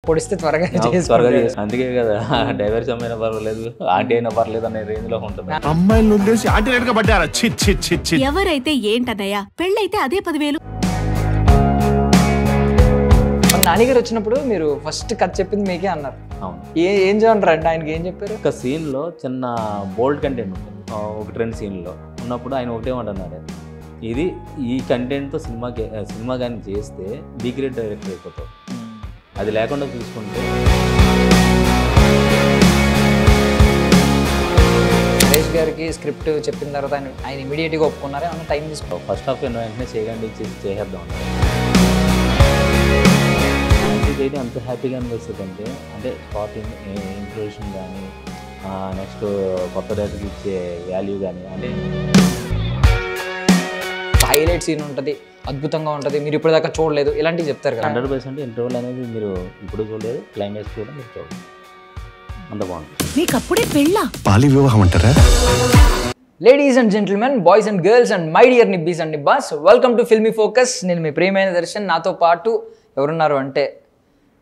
పొడిస్తే త్వరగా అందుకే కదా డైవర్స్ అమ్మైనా పర్వాలేదు ఆంటీ అయినా పర్లేదు అనే రేంజ్ లో ఉంటుంది. అమ్మాయిలు ఉద్దేశి ఆంటీ గా పడ్డారా? ఎవరైతే ఏంటన్నయ్యా, పెళ్ళైతే అదే 10,000. నానిగారు వచ్చినప్పుడు మీరు ఫస్ట్ కథ చెప్పింది మీకే అన్నారు. అవును. ఏం చేయమంటారు అంటే ఆయనకి ఏం చెప్పారు? ఒక సీన్ లో చిన్న బోల్డ్ కంటెంట్ ఉంటుంది, ఒక ట్రెండ్ సీన్ లో ఉన్నప్పుడు ఆయన ఒకటేమంటున్నాడు, ఇది ఈ కంటెంట్ తో సినిమా కానీ చేస్తే బి గ్రేడ్ డైరెక్టర్ అయిపోతావు, అది లేకుండా చూసుకుంటే. నరేష్ గారికి స్క్రిప్ట్ చెప్పిన తర్వాత ఆయన ఇమీడియట్గా ఒప్పుకున్నారా? ఏమన్నా టైం తీసుకో? ఫస్ట్ హాఫ్ వెంటనే చేయకండి చేసేద్దాం అయితే అంత హ్యాపీగా అనిపిస్తుంది అంటే స్టార్టింగ్ ఇంట్రొడక్షన్ కానీ నెక్స్ట్ కొత్త డైరెక్టర్కి ఇచ్చే వాల్యూ కానీ, అంటే హైలైట్ సీన్ ఉంటుంది, అద్భుతంగా ఉంటుంది, మీరు ఇప్పటిదాకా చూడలేదు ఇలాంటివి చెప్తారు కదా. 100% ఇంటర్వల్ అనేది మీరు ఇప్పుడు చూడలేదు, క్లైమాక్స్ కూడా మీరు చూడలేదు, అంత బాగుంటుంది. నీకు అప్పుడే పెళ్ళా? బాల్య వివాహం అంటారా? Ladies and gentlemen, boys and girls and my dear nibbis and nibbas, welcome to Filmy Focus. నేను మీ ప్రియమైన దర్శన్. నాతో పాటు ఎవరున్నారు అంటే,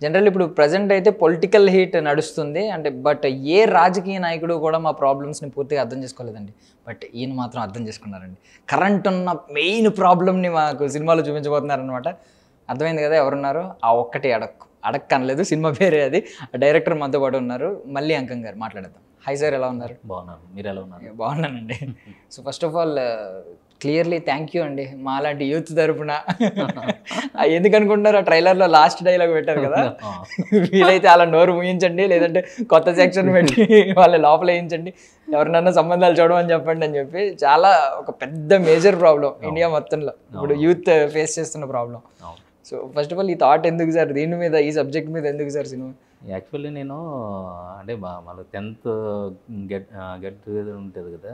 జనరల్ ఇప్పుడు ప్రజెంట్ అయితే పొలిటికల్ హీట్ నడుస్తుంది అంటే, బట్ ఏ రాజకీయ నాయకుడు కూడా మా ప్రాబ్లమ్స్ని పూర్తిగా అర్థం చేసుకోలేదండి. బట్ ఈయన మాత్రం అర్థం చేసుకున్నారండి. కరెంట్ ఉన్న మెయిన్ ప్రాబ్లమ్ని మాకు సినిమాలో చూపించబోతున్నారనమాట. అర్థమైంది కదా ఎవరున్నారు? ఆ ఒక్కటి అడక్ అనలేదు, సినిమా పేరే అది. డైరెక్టర్ మనతో పాటు ఉన్నారు, మళ్ళీ అంకం గారు. మాట్లాడేద్దాం. హాయ్ సార్, ఎలా ఉన్నారు? బాగున్నాను, మీరు ఎలా ఉన్నారు? బాగున్నానండి. So first of all clearly thank you అండి, మాలాంటి యూత్ తరపున. ఎందుకు అనుకుంటున్నారు, ఆ ట్రైలర్లో లాస్ట్ డైలాగ్ పెట్టారు కదా, వీలైతే అలా నోరు ముయించండి, లేదంటే కొత్త సెక్షన్ పెట్టి వాళ్ళ లోపల వేయించండి, ఎవరినన్నా సంబంధాలు చూడమని చెప్పండి అని చెప్పి. చాలా ఒక పెద్ద మేజర్ ప్రాబ్లం ఇండియా మొత్తంలో ఇప్పుడు యూత్ ఫేస్ చేస్తున్న problem. So first of all ఈ థాట్ ఎందుకు సార్, దీని మీద, ఈ సబ్జెక్ట్ మీద ఎందుకు సార్ సినిమా? యాక్చువల్లీ నేను అంటే మళ్ళీ 10th గెట్ టుగెదర్ ఉంటుంది కదా,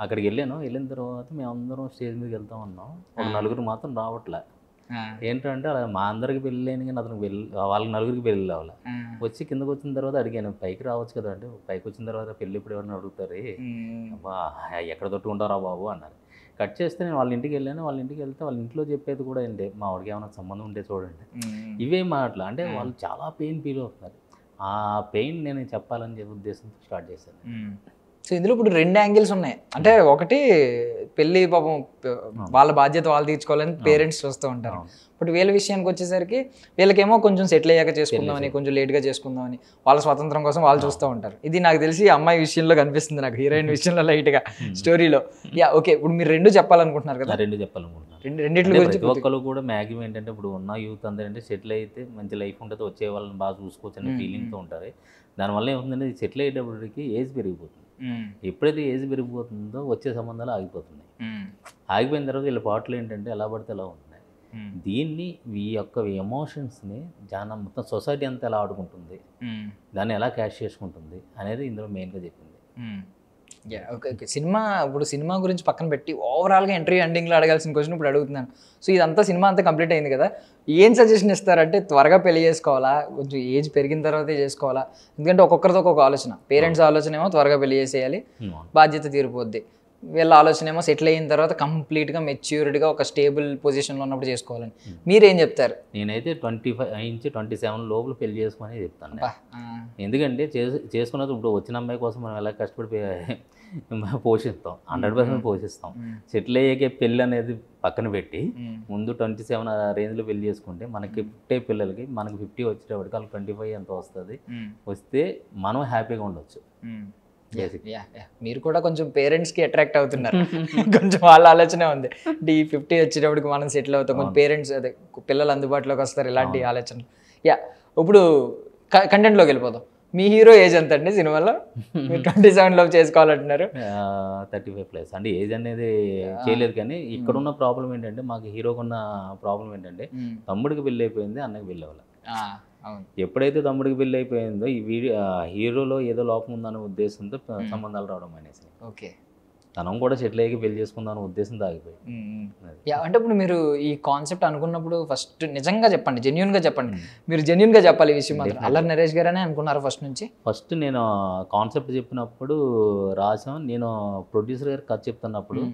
అక్కడికి వెళ్ళిన తర్వాత మేమందరం స్టేజ్ మీదకి వెళ్తా ఉన్నాం. ఒక నలుగురు మాత్రం రావట్లే. ఏంటంటే అలా మా అందరికి పెళ్ళి అయిన కానీ అతనికి వాళ్ళకి నలుగురికి పెళ్ళి అవ్వాలి. వచ్చి కిందకు వచ్చిన తర్వాత అడిగాను, పైకి రావచ్చు కదా అంటే, పైకి వచ్చిన తర్వాత పెళ్ళి ఇప్పుడు ఎవరైనా అడుగుతారు, అబ్బా ఎక్కడ తొట్టుకుంటారా బాబు అన్నారు. కట్ చేస్తే నేను వాళ్ళ ఇంటికి వెళ్ళాను. వాళ్ళ ఇంటికి వెళ్తే వాళ్ళ ఇంట్లో చెప్పేది కూడా ఏంటి, మా వాడికి ఏమైనా సంబంధం ఉంటే చూడండి, ఇవే మాటలు. అంటే వాళ్ళు చాలా పెయిన్ ఫీల్ అవుతున్నారు. ఆ పెయిన్ నేను చెప్పాలని చెప్పే ఉద్దేశంతో స్టార్ట్ చేశాను. సో ఇందులో ఇప్పుడు 2 యాంగిల్స్ ఉన్నాయి. అంటే ఒకటి పెళ్ళి పాపం వాళ్ళ బాధ్యత వాళ్ళు తీర్చుకోవాలని పేరెంట్స్ చూస్తూ ఉంటారు. బట్ వీళ్ళ విషయానికి వచ్చేసరికి వీళ్ళకేమో కొంచెం సెటిల్ అయ్యాక చేసుకుందామని, కొంచెం లేట్గా చేసుకుందామని, వాళ్ళ స్వాతంత్రం కోసం వాళ్ళు చూస్తూ ఉంటారు. ఇది నాకు తెలిసి అమ్మాయి విషయంలో కనిపిస్తుంది, నాకు హీరోయిన్ విషయంలో లైట్గా స్టోరీలో. యా ఓకే, ఇప్పుడు మీరు 2 చెప్పాలనుకుంటున్నారు కదా? 2 చెప్పాలనుకుంటున్నారు. రెండిట్ల గురించి ప్రతి ఒక్కరు కూడా మ్యాక్సిమం ఏంటంటే, ఇప్పుడు ఉన్న యూత్ అందరంటే సెటిల్ అయితే మంచి లైఫ్ ఉంటుంది, వచ్చే వాళ్ళని బాగా చూసుకోవచ్చు అనే ఫీలింగ్తో ఉంటారు. దానివల్ల ఏముందంటే సెటిల్ అయ్యేటప్పటికి ఏజ్ పెరిగిపోతుంది. ఎప్పుడైతే ఏజ్ పెరిగిపోతుందో వచ్చే సంబంధాలు ఆగిపోతున్నాయి. ఆగిపోయిన తర్వాత వీళ్ళ పాటలు ఏంటంటే ఎలా పడితే ఎలా ఉంటున్నాయి. దీన్ని ఈ యొక్క ఎమోషన్స్ని చాలా మొత్తం సొసైటీ అంతా ఎలా ఆడుకుంటుంది, దాన్ని ఎలా క్యాష్ చేసుకుంటుంది అనేది ఇందులో మెయిన్గా చెప్పింది. ఓకే ఓకే, సినిమా గురించి పక్కన పెట్టి ఓవరాల్గా ఎంట్రీ ఎండింగ్లో అడగాల్సిన క్వశ్చన్ ఇప్పుడు అడుగుతున్నాను. సో ఇదంతా సినిమా అంతా కంప్లీట్ అయింది కదా, ఏం సజెషన్ ఇస్తారంటే, త్వరగా పెళ్లి చేసుకోవాలా, కొంచెం ఏజ్ పెరిగిన తర్వాతే చేసుకోవాలా? ఎందుకంటే ఒక్కొక్కరితో ఒక్కొక్క ఆలోచన. పేరెంట్స్ ఆలోచన ఏమో త్వరగా పెళ్లి చేసేయాలి, బాధ్యత తీరిపోద్ది. వీళ్ళ ఆలోచన ఏమో సెటిల్ అయిన తర్వాత కంప్లీట్గా మెచ్యూర్డ్గా ఒక స్టేబుల్ పొజిషన్లో ఉన్నప్పుడు చేసుకోవాలని. మీరేం చెప్తారు? నేనైతే 25 నుంచి 27 లోపల పెళ్లి చేసుకుని చెప్తాను. ఎందుకంటే చేసుకున్నది ఇప్పుడు వచ్చిన అమ్మాయి కోసం మనం ఎలా కష్టపడి పోషిస్తాం, 100% పోషిస్తాం. సెటిల్ అయ్యాకే పెళ్ళి అనేది పక్కన పెట్టి ముందు 27 ఆ రేంజ్లో పెళ్లి చేసుకుంటే మనకి పుట్టే పిల్లలకి మనకి 50 వచ్చేటప్పటికి వాళ్ళకి 25 ఎంత వస్తుంది, వస్తే మనం హ్యాపీగా ఉండొచ్చు. మీరు కూడా కొంచెం పేరెంట్స్కి అట్రాక్ట్ అవుతున్నారు, కొంచెం వాళ్ళ ఆలోచనే ఉంది. ఈ 50 వచ్చేటప్పటికి మనం సెటిల్ అవుతాం, కొంచెం పేరెంట్స్ అదే పిల్లలు అందుబాటులోకి వస్తారు, ఇలాంటి ఆలోచనలు. ఇప్పుడు కంటెంట్లోకి వెళ్ళిపోతాం. మీ హీరో ఏజ్ ఎంత అండి సినిమాలో? మీరు 27 లోపు చేసుకోవాలంటున్నారు. 35+ అంటే ఏజ్ అనేది చేయలేదు. కానీ ఇక్కడున్న ప్రాబ్లం ఏంటంటే, మాకు హీరోకున్న ప్రాబ్లం ఏంటంటే, తమ్ముడికి పెళ్ళి అయిపోయింది, అన్నకి పెళ్ళి అవ్వాలి. ఎప్పుడైతే తమ్ముడికి పెళ్ళి అయిపోయిందో ఈ హీరోలో ఏదో లోపం ఉందనే ఉద్దేశంతో సంబంధాలు రావడం అనేసి. ఓకే, తనం కూడా సెటిల్ అయ్యి పెళ్లి చేసుకుందాం ఉద్దేశంతో ఆగిపోయి. అంటే ఇప్పుడు మీరు ఈ కాన్సెప్ట్ అనుకున్నప్పుడు ఫస్ట్ నిజంగా చెప్పండి, జెన్యూన్గా చెప్పండి, మీరు జెన్యూన్గా చెప్పాలి ఈ విషయం. అల్లరి నరేష్ గారనే అనుకున్నారు ఫస్ట్ నేను కాన్సెప్ట్ చెప్పినప్పుడు రాసాం. నేను ప్రొడ్యూసర్ గారికి కథ చెప్తున్నప్పుడు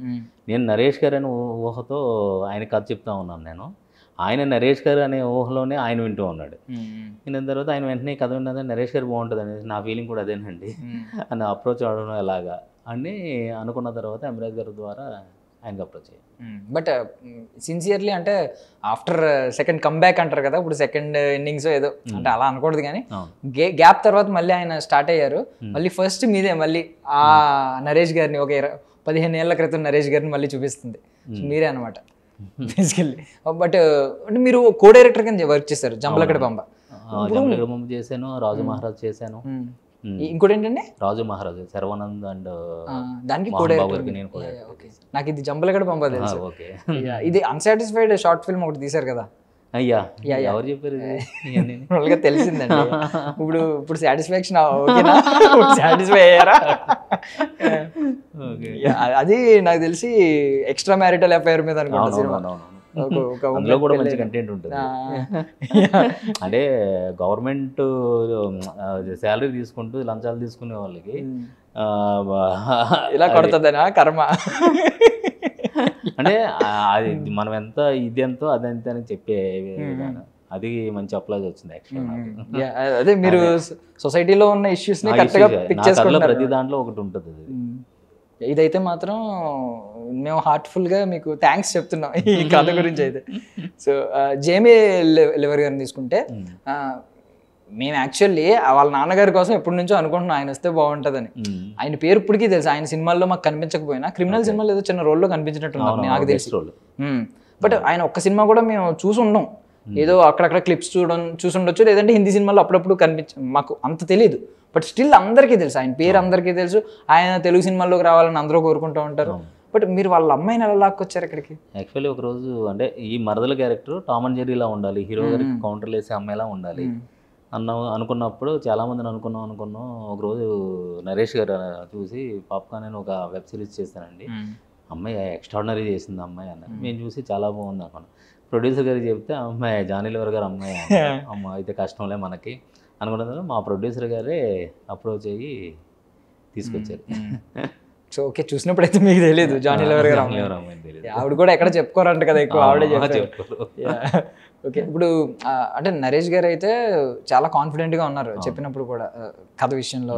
నేను నరేష్ గారు అని ఊహతో ఆయన కథ చెప్తా ఉన్నాను. నేను ఆయన నరేష్ గారు అనే ఊహలోనే ఆయన వింటూ ఉన్నాడు. విన్న తర్వాత ఆయన వెంటనే కథ విన్నది నరేష్ గారు బాగుంటుంది అనేది నా ఫీలింగ్ కూడా అదేనండి అని అప్రోచ్ అవ్వడం ఎలాగా అని అనుకున్న తర్వాత అమరాజ్ గారి ద్వారా ఆయనకు అప్రోచ్ అయ్యాయి. బట్ సిన్సియర్లీ అంటే ఆఫ్టర్ సెకండ్ కమ్బ్యాక్ అంటారు కదా, ఇప్పుడు సెకండ్ ఇన్నింగ్స్ ఏదో అంటే అలా అనకూడదు కానీ గ్యాప్ తర్వాత మళ్ళీ ఆయన స్టార్ట్ అయ్యారు. మళ్ళీ ఫస్ట్ మీదే మళ్ళీ ఆ నరేష్ గారిని ఒక 15 ఏళ్ల క్రితం నరేష్ గారిని మళ్ళీ చూపిస్తుంది మీరే అనమాట బేసికల్లీ. బట్ అంటే మీరు కో డైరెక్టర్ కింద వర్క్ చేశారు జంబలకడి పంబ. జంబలకడి పంబ చేశాను, రాజు మహారాజ్ చేశాను. ఇంకోటి ఏంటంటే రాజు మహారాజ్, శర్వానంద్ అండ్ దానికి కో డైరెక్టర్. నాకు ఇది జంబలకడి పంబ తెలుసు. ఇది అన్సాటిస్ఫైడ్ షార్ట్ ఫిల్మ్ ఒకటి తీశారు కదా. అయ్యా ఎవరు చెప్పారు వాళ్ళగా తెలిసిందండి. ఇప్పుడు సాటిస్ఫాక్షన్ ఓకేనా, సాటిస్ఫై అయ్యారా? అది నాకు తెలిసి ఎక్స్ట్రా మ్యారిటల్ అఫైర్ మీద అనుకుంటా సినిమా. అందులో కూడా మంచి కంటెంట్ ఉంటుంది. అంటే గవర్నమెంట్ శాలరీ తీసుకుంటూ లంచాలు తీసుకునే వాళ్ళకి ఇలా కొడుతుందనా కర్మ. అంటే అది మనం ఎంత ఇది ఎంతో అదంత అని చెప్పే అది మంచి అప్లాజ్ వచ్చింది యాక్చువల్. అదే మీరు సొసైటీలో ఉన్న ఇష్యూస్ ని కరెక్ట్ గా పిక్ చేసుకుంటారు. ప్రతి దాంట్లో ఒకటి ఉంటుంది. ఇదైతే మాత్రం మేము హార్ట్ఫుల్ గా మీకు థ్యాంక్స్ చెప్తున్నాం ఈ కథ గురించి అయితే. సో జేమీ లివర్ గారిని తీసుకుంటే మేము యాక్చువల్లీ వాళ్ళ నాన్నగారి కోసం ఎప్పటి నుంచో అనుకుంటున్నాం ఆయన వస్తే బాగుంటుందని. ఆయన పేరు ఇప్పటికీ తెలుసు. ఆయన సినిమాల్లో మాకు కనిపించకపోయినా క్రిమినల్ సినిమాలో ఏదో చిన్న రోల్లో కనిపించినట్టు నాకు తెలుసు. బట్ ఆయన ఒక్క సినిమా కూడా మేము చూసి ఉన్నాం. ఏదో అక్కడక్కడ క్లిప్స్ చూసి ఉండొచ్చు, లేదంటే హిందీ సినిమాలో అప్పుడప్పుడు మాకు అంత తెలియదు. బట్ స్టిల్ అందరికీ తెలుసు ఆయన పేరు, అందరికీ తెలుసు. ఆయన తెలుగు సినిమాల్లోకి రావాలని అందరూ కోరుకుంటూ ఉంటారు. బట్ మీరు వాళ్ళ అమ్మాయిని ఎలా లాక్కొచ్చారు ఇక్కడికి? యాక్చువల్లీ ఒక రోజు అంటే ఈ మరదల క్యారెక్టర్ టామ్ అండ్ జెర్రీలా ఉండాలి, హీరో గారికి కౌంటర్లు వేసే అమ్మాయిలా ఉండాలి అనుకున్నప్పుడు చాలామందిని అనుకున్నాం. ఒకరోజు నరేష్ గారు చూసి పాప్కార్న్ అని ఒక వెబ్ సిరీస్ చేశానండి, అమ్మాయి ఎక్స్ట్రాడినరీ చేసింది అమ్మాయి అన్న. మేము చూసి చాలా బాగుంది అనుకున్నాం. ప్రొడ్యూసర్ గారికి చెప్తే అమ్మాయి జానీ లివర్ గారు అమ్మాయి అమ్మ అయితే కష్టంలే మనకి అనుకున్న మా ప్రొడ్యూసర్ గారే అప్రోచ్ అయ్యి తీసుకొచ్చారు. సో ఓకే, చూసినప్పుడు అయితే మీకు తెలియదు జానీ లివర్ గారు అమ్మాయి తెలియదు. ఆవిడ కూడా ఎక్కడ చెప్పుకోరంట కదా, ఎక్కువ ఆవిడే చెప్పుకోరు. ఓకే, ఇప్పుడు అంటే నరేష్ గారు అయితే చాలా కాన్ఫిడెంట్గా ఉన్నారు చెప్పినప్పుడు కూడా కథ విషయంలో,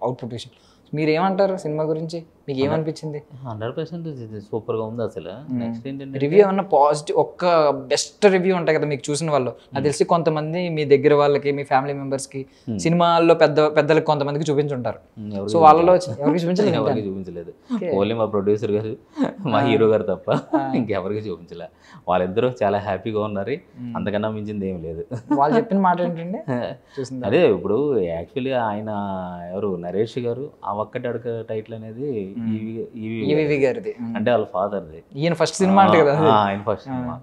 అవుట్పుట్ విషయం. మీరు ఏమంటారు సినిమా గురించి? మీకు ఏమనిపించింది? 100% సూపర్గా ఉంది. అసలు నెక్స్ట్ ఏంటంటే రివ్యూ ఏమన్నా పాజిటివ్, ఒక్క బెస్ట్ రివ్యూ ఉంటాయి కదా మీకు చూసిన వాళ్ళు. నాకు తెలిసి కొంతమంది మీ దగ్గర వాళ్ళకి, మీ ఫ్యామిలీ మెంబర్స్కి, సినిమాల్లో పెద్దలకు కొంతమందికి చూపించుంటారు. సో వాళ్ళలో ఎవరికి చూపించలేదు. ఓన్లీ మా ప్రొడ్యూసర్ గారు, మా హీరో గారు తప్ప ఇంకెవరికి చూపించలే. వాళ్ళిద్దరూ చాలా హ్యాపీగా ఉన్నారు, అంతకన్నా మించింది ఏం లేదు. వాళ్ళు చెప్పిన మాట ఏంటండి? అదే ఇప్పుడు యాక్చువల్లీ ఆయన ఎవరు నరేష్ గారు ఆ ఒక్కటి అడక టైటిల్ అనేది ఈవీవి గారిది, అంటే వాళ్ళ ఫాదర్ది. ఈయన ఫస్ట్ సినిమా అంటే కదా, ఆయన ఫస్ట్ సినిమా.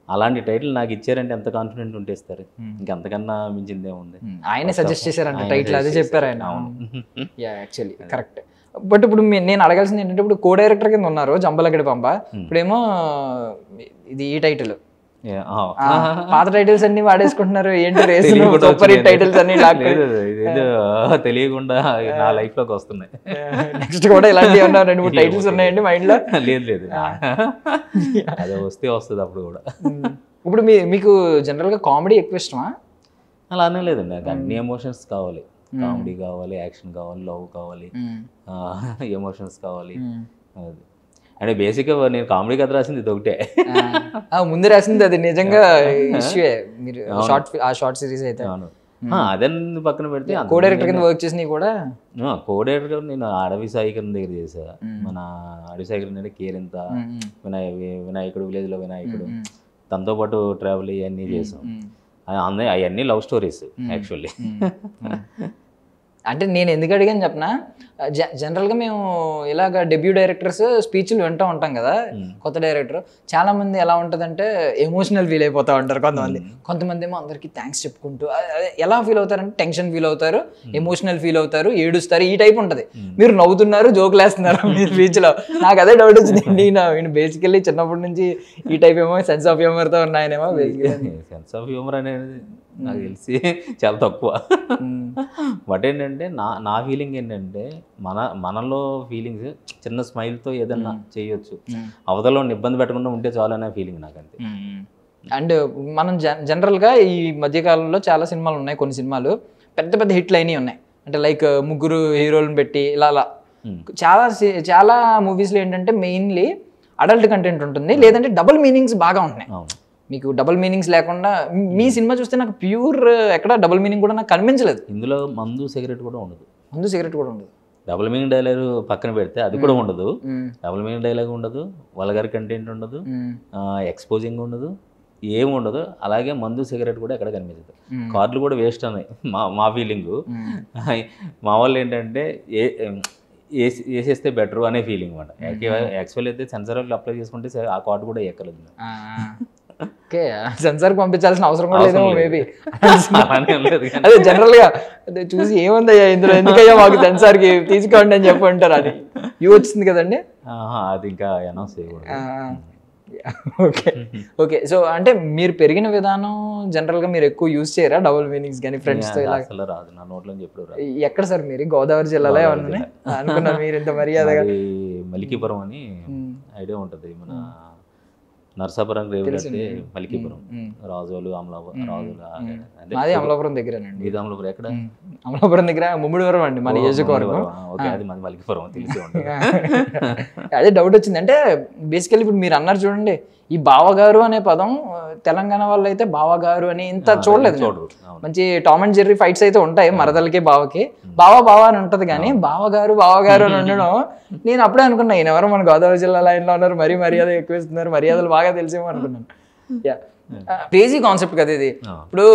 అలాంటి టైటిల్ నాకు ఇచ్చారంటే ఎంత కాన్ఫిడెంట్ ఉంటే ఇస్తారు, ఇంకంతకన్నా మించిందే ఉంది. ఆయనే సజెస్ట్ చేశారంట టైటిల్, అదే చెప్పారు ఆయన. Actually correct. బట్ ఇప్పుడు నేను అడగాల్సింది ఏంటంటే, ఇప్పుడు కో డైరెక్టర్ కింద ఉన్నారు జంబలకడి పంబ, ఇప్పుడేమో ఇది ఈ టైటిల్, పాత టైటిల్స్ అన్ని వాడేసుకుంటున్నారు. ఏంటి సూపర్ హిట్ టైటిల్స్ అన్ని తెలియకుండా నా లైఫ్ లోకి వస్తున్నాయి. నెక్స్ట్ కూడా ఇలాంటివి ఏమన్నా 2-3 టైటిల్స్ ఉన్నాయండి మైండ్ లో? లేదు, అదే వస్తే వస్తుంది అప్పుడు కూడా. ఇప్పుడు మీకు జనరల్ గా కామెడీ ఎక్కువ ఇష్టమా? అలా అనే లేదండి, నాకు అన్ని ఎమోషన్స్ కావాలి. కామెడీ కావాలి, యాక్షన్ కావాలి, లవ్ కావాలి, ఎమోషన్స్ కావాలి. అంటే బేసిక్గా నేను కామెడీ కథ రాసింది ఇది ఒకటే, ముందు రాసింది అది నిజంగా ఇష్యూయే. మీరు షార్ట్ సిరీస్ అయితే అదే పక్కన పెడితే కో డైరెక్టర్ కింద వర్క్ చేసినవి కూడా, కో డైరెక్టర్ నేను అడవి సాయికరణ దగ్గర చేసా. మన అడవి సాయికరణ అంటే కేరింత, వినాయకుడు, విలేజ్ లో వినాయకుడు, తనతో పాటు ట్రావెల్ ఇవన్నీ చేసాం. అవన్నీ లవ్ స్టోరీస్ యాక్చువల్లీ. అంటే నేను ఎందుకు అడిగాను చెప్పనా, జనరల్గా మేము ఇలాగ డెబ్యూ డైరెక్టర్స్ స్పీచ్లు వింటూ ఉంటాం కదా, కొత్త డైరెక్టర్ చాలా మంది ఎలా ఉంటుందంటే ఎమోషనల్ ఫీల్ అయిపోతూ ఉంటారు కొంతమంది ఏమో అందరికీ థ్యాంక్స్ చెప్పుకుంటూ ఎలా ఫీల్ అవుతారంటే టెన్షన్ ఫీల్ అవుతారు, ఎమోషనల్ ఫీల్ అవుతారు, ఏడుస్తారు, ఈ టైప్ ఉంటుంది. మీరు నవ్వుతున్నారు, జోకులు వేస్తున్నారు మీ స్పీచ్లో. నాకు అదే డౌట్ వచ్చింది. నేను బేసికల్లీ చిన్నప్పటి నుంచి ఈ టైప్ ఏమో సెన్స్ ఆఫ్ హ్యూమర్తో ఉన్నాయనేమో. సెన్స్ ఆఫ్ హ్యూమర్ అనేది నాకు తెలిసి చాలా తక్కువ. బట్ ఏంటంటే నా ఫీలింగ్ ఏంటంటే మనలో ఫీలింగ్స్ చిన్న స్మైల్తో ఏదన్నా చేయొచ్చు, అవతల ఇబ్బంది పెట్టకుండా ఉంటే చాలు అనే ఫీలింగ్ నాకు. అంతే, అండ్ మనం జనరల్గా ఈ మధ్యకాలంలో చాలా సినిమాలు ఉన్నాయి, కొన్ని సినిమాలు పెద్ద పెద్ద హిట్లు అయినవి ఉన్నాయి, అంటే లైక్ ముగ్గురు హీరోలను పెట్టి ఇలా అలా చాలా మూవీస్లో ఏంటంటే మెయిన్లీ అడల్ట్ కంటెంట్ ఉంటుంది, లేదంటే డబుల్ మీనింగ్స్ బాగా ఉంటున్నాయి. మీకు డబుల్ మీనింగ్స్ లేకుండా మీ సినిమా చూస్తే నాకు ప్యూర్ ఎక్కడ డబుల్ మీనింగ్ కూడా నాకు కనిపించలేదు. ఇందులో మందు సిగరెట్ కూడా ఉండదు, ముందు సిగరెట్ కూడా ఉండదు, డబుల్ మీనింగ్ డైలాగ్ పక్కన పెడితే అది కూడా ఉండదు, డబుల్ మీనింగ్ డైలాగ్ ఉండదు, వల్గర్ కంటెంట్ ఉండదు, ఎక్స్పోజింగ్ ఉండదు, ఏమి ఉండదు. అలాగే మందు సిగరెట్ కూడా ఎక్కడ కనిపించదు. కార్డులు కూడా వేస్ట్ అన్నాయి మా ఫీలింగు. మా వాళ్ళు ఏంటంటే వేసేస్తే బెటర్ అనే ఫీలింగ్ అనమాట. యాక్చువల్ అయితే సెన్సార్ వాళ్ళు అప్లై చేసుకుంటే ఆ కార్డు కూడా ఎక్కలేదు. ఓకే, సెన్సార్కి పంపించాల్సిన అవసరం కూడా లేదు మేబీ. అదే జనరల్గా అదే చూసి ఏముందయ్యా ఇందులో, ఎందుకయ్యా మాకు సెన్సార్కి తీసుకోండి అని చెప్పి అంటారు. అది యూ వచ్చింది కదండి, అది ఇంకా అనౌన్స్ చేయకూడదు. Okay okay. సో అంటే మీరు పెరిగిన విధానం జనరల్గా మీరు ఎక్కువ యూజ్ చేయరా డబుల్ మీనింగ్స్ కానీ ఫ్రెండ్స్తో ఇలా? అసలు రాదు, నా నోట్లో ఎప్పుడు రాదు. ఎక్కడ సార్ మీరు? గోదావరి జిల్లాలో ఏమన్నా అనుకున్నా మీరు ఇంత మర్యాదగా? మలికీపురం అని ఐడియా ఉంటుంది, మన నర్సాపురం రేవు కట్టి మలికీపురం, రాజోలు అమలాపురం, రాజులు అదే అమలాపురం దగ్గరేనండి. ఇది అమలాపురం ఎక్కడ? అమలాపురం దగ్గర ముమ్మిడివరం అండి మన నియోజకవర్గం. ఓకే, అది మన మలికీపురం తెలిసి ఉంటుంది. అదే డౌట్ వచ్చింది. అంటే బేసికల్లీ ఇప్పుడు మీరు అన్నారు చూడండి, ఈ బావగారు అనే పదం తెలంగాణ వాళ్ళు అయితే బావగారు అని ఇంత చూడలేదు. మంచి టామ్ అండ్ జెర్రీ ఫైట్స్ అయితే ఉంటాయి మరదలకి బావకి, బావ అని ఉంటది, కానీ బావగారు అని ఉండడం నేను అప్పుడే అనుకున్నా ఈయన ఎవరో మన గోదావరి జిల్లా లైన్లో ఉన్నారు, మరీ మర్యాద ఎక్కువ ఇస్తున్నారు, మర్యాదలు బాగా తెలిసేమో అనుకున్నాను. క్రేజీ కాన్సెప్ట్ కదా ఇది. ఇప్పుడు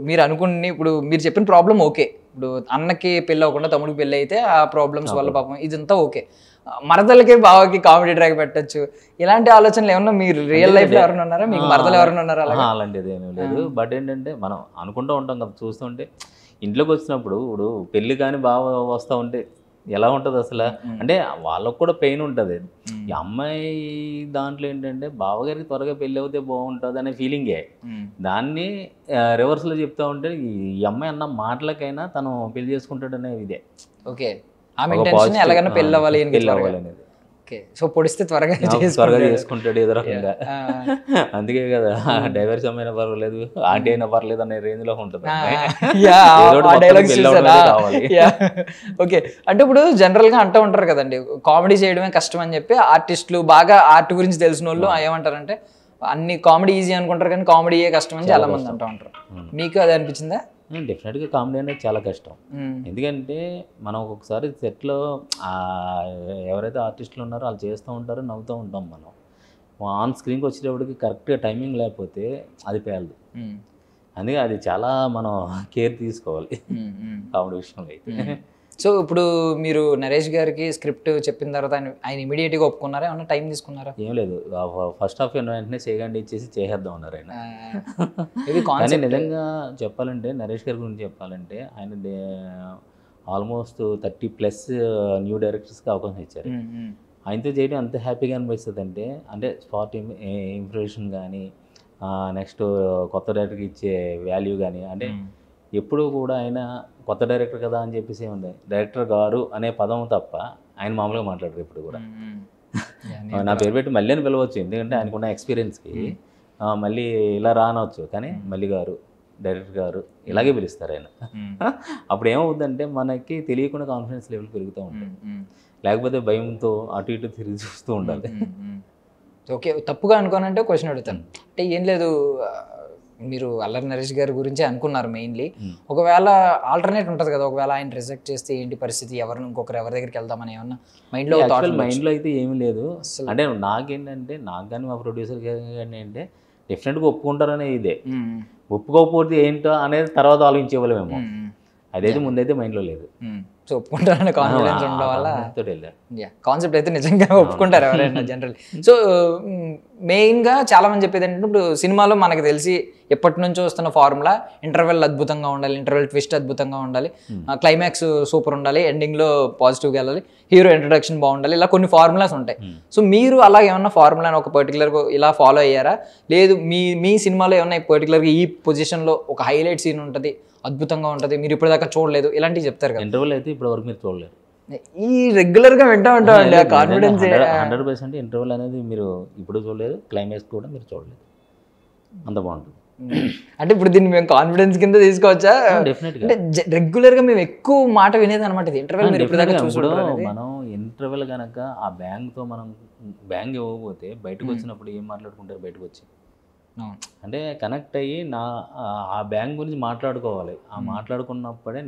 మీరు అనుకుని ఇప్పుడు మీరు చెప్పిన ప్రాబ్లం ఓకే, ఇప్పుడు అన్నకి పెళ్ళి అవ్వకుండా తమ్ముడికి పెళ్ళి అయితే ఆ ప్రాబ్లమ్స్ వల్ల పాపం ఇదంతా ఓకే, మరదలకి బావకి కామెడీ ట్రాక్ పెట్టచ్చు, ఇలాంటి ఆలోచనలు ఏమన్నా మీరు రియల్ లైఫ్ లో ఎవరైనా ఉన్నారా? మీకు మరదలు ఎవరైనా ఉన్నారా? అలాంటిది ఏమీ లేదు. బట్ ఏంటంటే మనం అనుకుంటూ ఉంటాం కదా, చూస్తుంటే ఇంట్లోకి వచ్చినప్పుడు ఇప్పుడు పెళ్ళి కానీ బాగా వస్తూ ఉంటే ఎలా ఉంటుంది అసలు, అంటే వాళ్ళకు కూడా పెయిన్ ఉంటుంది. ఈ అమ్మాయి దాంట్లో ఏంటంటే బావగారికి త్వరగా పెళ్ళి అవుతే బాగుంటుంది అనే ఫీలింగే, దాన్ని రివర్స్లో చెప్తా ఉంటే ఈ అమ్మాయి అన్న మాటలకైనా తను పెళ్లి చేసుకుంటాడనే ఇదే. ఓకే, ఎలాగైనా పెళ్ళి అవ్వాలి అనేది. సో పొడిస్తే త్వరగా చేసుకుంటాడు ఏదో రకంగా. అందుకే కదా డైవర్స్ అమ్మైనా పర్వాలేదు, ఆంటీ అయినా పర్లేదు అనే రేంజ్ లో ఉంటుంది. ఓకే, అంటే ఇప్పుడు జనరల్ గా అంటూ ఉంటారు కదండి, కామెడీ చేయడమే కష్టం అని చెప్పి ఆర్టిస్టులు బాగా ఆర్ట్ గురించి తెలిసిన వాళ్ళు ఏమంటారంటే అన్ని కామెడీ ఈజీ అనుకుంటారు కానీ కామెడీయే కష్టం అని చాలా మంది అంటూ ఉంటారు. మీకు అది అనిపించిందా? డెఫినెట్గా కామెడీ అనేది చాలా కష్టం. ఎందుకంటే మనం ఒక్కొక్కసారి సెట్లో ఎవరైతే ఆర్టిస్టులు ఉన్నారో వాళ్ళు చేస్తూ ఉంటారో నవ్వుతూ ఉంటాం, మనం ఆన్ స్క్రీన్కి వచ్చేటప్పటికి కరెక్ట్గా టైమింగ్ లేకపోతే అది పేలదు. అందుకే అది చాలా మనం కేర్ తీసుకోవాలి కామెడీ విషయంలో అయితే. సో ఇప్పుడు మీరు నరేష్ గారికి స్క్రిప్ట్ చెప్పిన తర్వాత ఆయన ఇమీడియట్గా ఒప్పుకున్నారా, ఏమన్నా టైం తీసుకున్నారా? ఏం లేదు, ఫస్ట్ హాఫ్ వెంటనే చేయగండి ఇచ్చేసి చేసేద్దాం అన్నారు ఆయన. కానీ నిజంగా చెప్పాలంటే నరేష్ గారి గురించి చెప్పాలంటే ఆయన ఆల్మోస్ట్ 30+ న్యూ డైరెక్టర్స్కి అవకాశం ఇచ్చారు. ఆయనతో చేయడం అంత హ్యాపీగా అనిపిస్తుంది అంటే స్పాట్ ఇంప్రెషన్ కానీ నెక్స్ట్ కొత్త డైరెక్టర్కి ఇచ్చే వాల్యూ కానీ, అంటే ఎప్పుడూ కూడా ఆయన కొత్త డైరెక్టర్ కదా అని చెప్పేసి ఉంది, డైరెక్టర్ గారు అనే పదం తప్ప ఆయన మామూలుగా మాట్లాడరు ఎప్పుడు కూడా. నా పేరు పెట్టి మళ్ళీ అని పిలవచ్చు, ఎందుకంటే ఆయనకున్న ఎక్స్పీరియన్స్కి మళ్ళీ ఇలా రానవచ్చు, కానీ మళ్ళీ గారు డైరెక్టర్ గారు ఇలాగే పిలుస్తారు ఆయన. అప్పుడు ఏమవుతుందంటే మనకి తెలియకుండా కాన్ఫిడెన్స్ లెవెల్ పెరుగుతూ ఉంటుంది, లేకపోతే భయంతో అటు ఇటు తిరిగి చూస్తూ ఉండాలి. ఓకే, తప్పుగా అనుకోనంటే క్వశ్చన్ అడుగుతాను. అంటే ఏం లేదు, మీరు అల్లరి నరేష్ గారి గురించి అనుకున్నారు మెయిన్లీ, ఒకవేళ ఆల్టర్నేట్ ఉంటుంది కదా, ఒకవేళ ఆయన రిజెక్ట్ చేస్తే ఏంటి పరిస్థితి, ఎవరి దగ్గరికి వెళ్దామని ఏమన్నా మైండ్లో అయితే ఏమీ లేదు. అంటే నాకేంటంటే నాకు కానీ మా ప్రొడ్యూసర్ కానీ అంటే డెఫినెట్గా ఒప్పుకుంటారనే ఇదే, ఒప్పుకోకపోతే ఏంటో అనేది తర్వాత ఆలోచించేవాళ్ళమేమో, అదైతే ముందైతే మైండ్లో లేదు. సో ఒప్పుకుంటారనే కాన్ఫిడెన్స్ ఉండడం వల్ల కాన్సెప్ట్ అయితే నిజంగా ఒప్పుకుంటారు ఎవరైనా జనరల్. సో మెయిన్గా చాలామంది చెప్పేది ఏంటంటే ఇప్పుడు సినిమాలో మనకు తెలిసి ఎప్పటి నుంచో వస్తున్న ఫార్ములా, ఇంటర్వెల్ అద్భుతంగా ఉండాలి, ఇంటర్వెల్ ట్విస్ట్ అద్భుతంగా ఉండాలి, క్లైమాక్స్ సూపర్ ఉండాలి, ఎండింగ్లో పాజిటివ్గా వెళ్ళాలి, హీరో ఇంట్రొడక్షన్ బాగుండాలి, ఇలా కొన్ని ఫార్ములాస్ ఉంటాయి. సో మీరు అలా ఏమన్నా ఫార్ములాని ఒక పర్టికులర్గా ఇలా ఫాలో అయ్యారా? లేదు మీ సినిమాలో ఏమన్నా పర్టికులర్గా ఈ పొజిషన్లో ఒక హైలైట్ సీన్ ఉంటుంది, అద్భుతంగా ఉంటుంది, మీరు ఇప్పటిదాకా చూడలేదు, ఇలాంటివి చెప్తారు కదా? ఇంటర్వెల్ అయితే ఇప్పటివరకు మీరు చూడలేదు. ఈ రెగ్యులర్గా వింటా ఉంటామండి, ఆ కాన్ఫిడెన్స్ 100% ఇంటర్వెల్ అనేది మీరు ఇప్పుడు చూడలేదు, క్లైమాక్స్ కూడా మీరు చూడలేదు. అంత బాగుంటుంది. అంటే ఇప్పుడు దీన్ని మేము కాన్ఫిడెన్స్ కింద తీసుకోవచ్చా? డెఫినెట్గా అంటే రెగ్యులర్ గా మేము ఎక్కువ మాట వినేది అనమాట. ఇది ఇంటర్వెల్ మీరు ఇప్పుడు దాకా ఇప్పుడు చూసుకుంటారు అనేది. మనం ఇంటర్వెల్ కనుక ఆ బ్యాంగ్తో మనం బ్యాంగ్ ఇవ్వకపోతే బయటకు వచ్చినప్పుడు ఏం మాట్లాడుకుంటారు బయటకు వచ్చి, అవును. అంటే కనెక్ట్ అయ్యి ఆ బ్యాంక్ గురించి మాట్లాడుకోవాలి. ఆ మాట్లాడుకున్నప్పుడే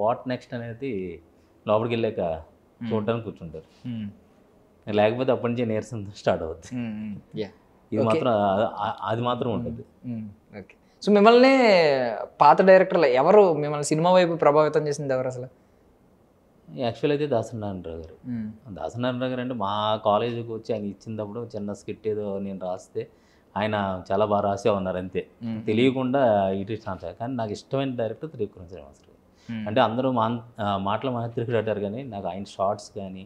వాట్ నెక్స్ట్ అనేది లోపలికి వెళ్ళాక చూడడానికి కూర్చుంటారు. లేకపోతే అప్పటి నుంచి నీరసంతో స్టార్ట్ అవుతుంది. ఇది మాత్రం అది మాత్రం ఉంటుంది. ఓకే. సో మిమ్మల్ని పాత డైరెక్టర్లు ఎవరు మిమ్మల్ని సినిమా వైపు ప్రభావితం చేసింది ఎవరు అసలు? యాక్చువల్ అయితే దాసనారాయణరావు గారు. దాసనారాయణరావు గారు అంటే మా కాలేజీకి వచ్చి ఆయన ఇచ్చినప్పుడు చిన్న స్కిట్ ఏదో నేను రాస్తే ఆయన చాలా బాగా రాసే ఉన్నారు అంతే, తెలియకుండా ఇటు అంటారు. కానీ నాకు ఇష్టమైన డైరెక్టర్ త్రివిక్రమ్ శ్రీనివాసరావు. అంటే అందరూ మాటల మాత్రికుడు అంటారు, కానీ నాకు ఆయన షార్ట్స్ కానీ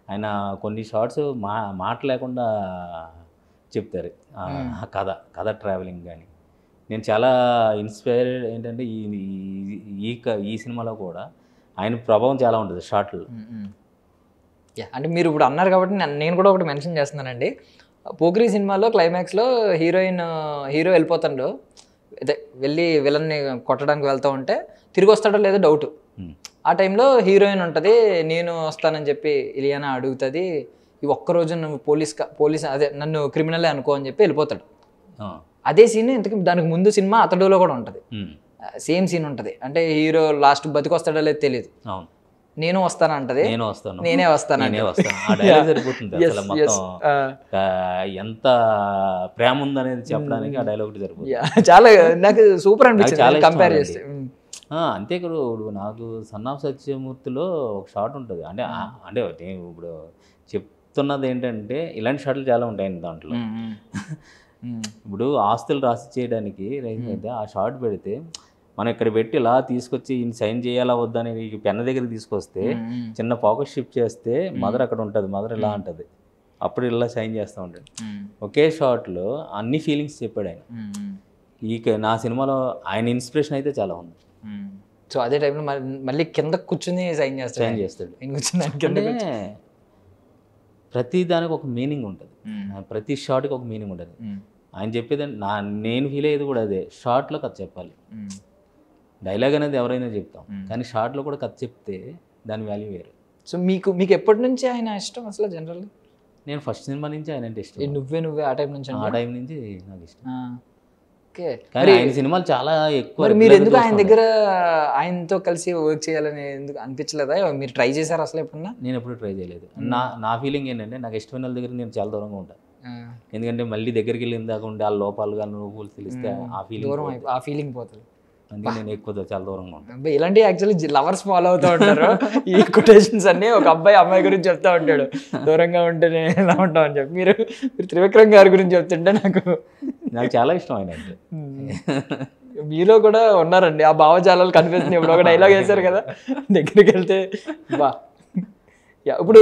ఆయన కొన్ని షార్ట్స్ మాట లేకుండా చెప్తారు. కథ ట్రావెలింగ్ కానీ నేను చాలా ఇన్స్పైర్ ఏంటంటే ఈ సినిమాలో కూడా ఆయన ప్రభావం చాలా ఉంటుంది షార్ట్లు. అంటే మీరు ఇప్పుడు అన్నారు కాబట్టి నేను కూడా ఒకటి మెన్షన్ చేస్తున్నానండి. పోకిరి సినిమాలో క్లైమాక్స్లో హీరో వెళ్ళిపోతాడు, అదే వెళ్ళి విలన్ని కొట్టడానికి వెళ్తూ ఉంటే తిరిగి వస్తాడో లేదో డౌట్. ఆ టైంలో హీరోయిన్ ఉంటుంది, నేను వస్తానని చెప్పి ఇలియానా అడుగుతుంది, ఈ ఒక్కరోజు నువ్వు పోలీస్ అదే నన్ను క్రిమినలే అనుకో అని చెప్పి వెళ్ళిపోతాడు. అదే సీన్ ఇంతకీ దానికి ముందు సినిమా అతడులో కూడా ఉంటుంది, సేమ్ సీన్ ఉంటుంది. అంటే హీరో లాస్ట్ బతికొస్తాడో లేదో తెలియదు, నేను వస్తాను అంటది, నేనే వస్తాను. సరిపోతుంది అసలు మొత్తం ఎంత ప్రేమ ఉందనేది చెప్పడానికి ఆ డైలాగ్ సరిపోతుంది. చాలా నాకు సూపర్ అనిపించింది కంపేర్ చేస్తే. అంతే కదా, నాకు సన్ ఆఫ్ సత్యమూర్తిలో ఒక షాట్ ఉంటుంది. అంటే నేను ఇప్పుడు చెప్తున్నది ఏంటంటే ఇలాంటి షాట్లు చాలా ఉంటాయి దాంట్లో. ఇప్పుడు ఆస్తులు రాసి చేయడానికి రైతు ఆ షాట్ పెడితే మనం ఇక్కడ పెట్టి ఇలా తీసుకొచ్చి ఈయన సైన్ చేయాలా వద్దని పెన్న దగ్గర తీసుకొస్తే చిన్న ఫోకస్ షిఫ్ట్ చేస్తే మదర్ అక్కడ ఉంటుంది, మదర్ ఇలా ఉంటుంది, అప్పుడు ఇలా సైన్ చేస్తూ ఉంటాడు. ఒకే షాట్లో అన్ని ఫీలింగ్స్ చెప్పాడు ఆయన. నా సినిమాలో ఆయన ఇన్స్పిరేషన్ అయితే చాలా ఉంది. సో అదే టైంలో మళ్ళీ కింద కూర్చుని సైన్ చేస్తాడు. ప్రతి దానికి ఒక మీనింగ్ ఉంటుంది, ప్రతి షాట్కి ఒక మీనింగ్ ఉంటుంది. ఆయన చెప్పేది నేను ఫీల్ అయ్యేది కూడా అదే, షార్ట్లో కథ చెప్పాలి. డైలాగ్ అనేది ఎవరైనా చెప్తాం, కానీ షార్ట్లో కూడా కథ చెప్తే దాని వాల్యూ వేరు. సో మీకు ఎప్పటి నుంచి ఆయన ఇష్టం అసలు జనరల్లీ? నేను ఫస్ట్ సినిమా నుంచి ఆయన అంటే ఇష్టం. నువ్వే ఆ టైం నుంచి? ఆ టైం నుంచి నాకు ఇష్టం. ఓకే. కానీ ఆయన సినిమాలు చాలా ఎక్కువ. మీరు ఎందుకు ఆయన దగ్గర ఆయనతో కలిసి వర్క్ చేయాలని ఎందుకు అనిపించలేదా? మీరు ట్రై చేశారు అసలు ఎప్పుడన్నా? నేను ఎప్పుడు ట్రై చేయలేదు. నా ఫీలింగ్ ఏంటంటే నాకు ఇష్టమైన వాళ్ళ దగ్గర నేను చాలా దూరంగా ఉంటాను. ఎందుకంటే మళ్ళీ దగ్గరికి వెళ్ళిన దాకా ఉండే ఆ లోపాలు కానీ నువ్వులు తెలిస్తే ఆ ఫీలింగ్ పోతుంది. అందుకే నేను ఎక్కువ చాలా దూరంగా ఉంటాను. ఇలాంటి యాక్చువల్లీ లవర్స్ ఫాలో అవుతూ ఉంటారు ఈ కొటేషన్స్ అన్ని. ఒక అమ్మాయి గురించి చెప్తా ఉంటాడు, దూరంగా ఉంటే నేను ఎలా ఉంటావు అని చెప్పి. మీరు త్రివిక్రమ్ గారి గురించి చెప్తుంటే నాకు చాలా ఇష్టం ఆయన. అంటే మీలో కూడా ఉన్నారండి ఆ భావజాలాలు కనిపిస్తున్నాయి. ఇప్పుడు ఒక డైలాగ్ వేశారు కదా, దగ్గరికి వెళ్తే బా. ఇప్పుడు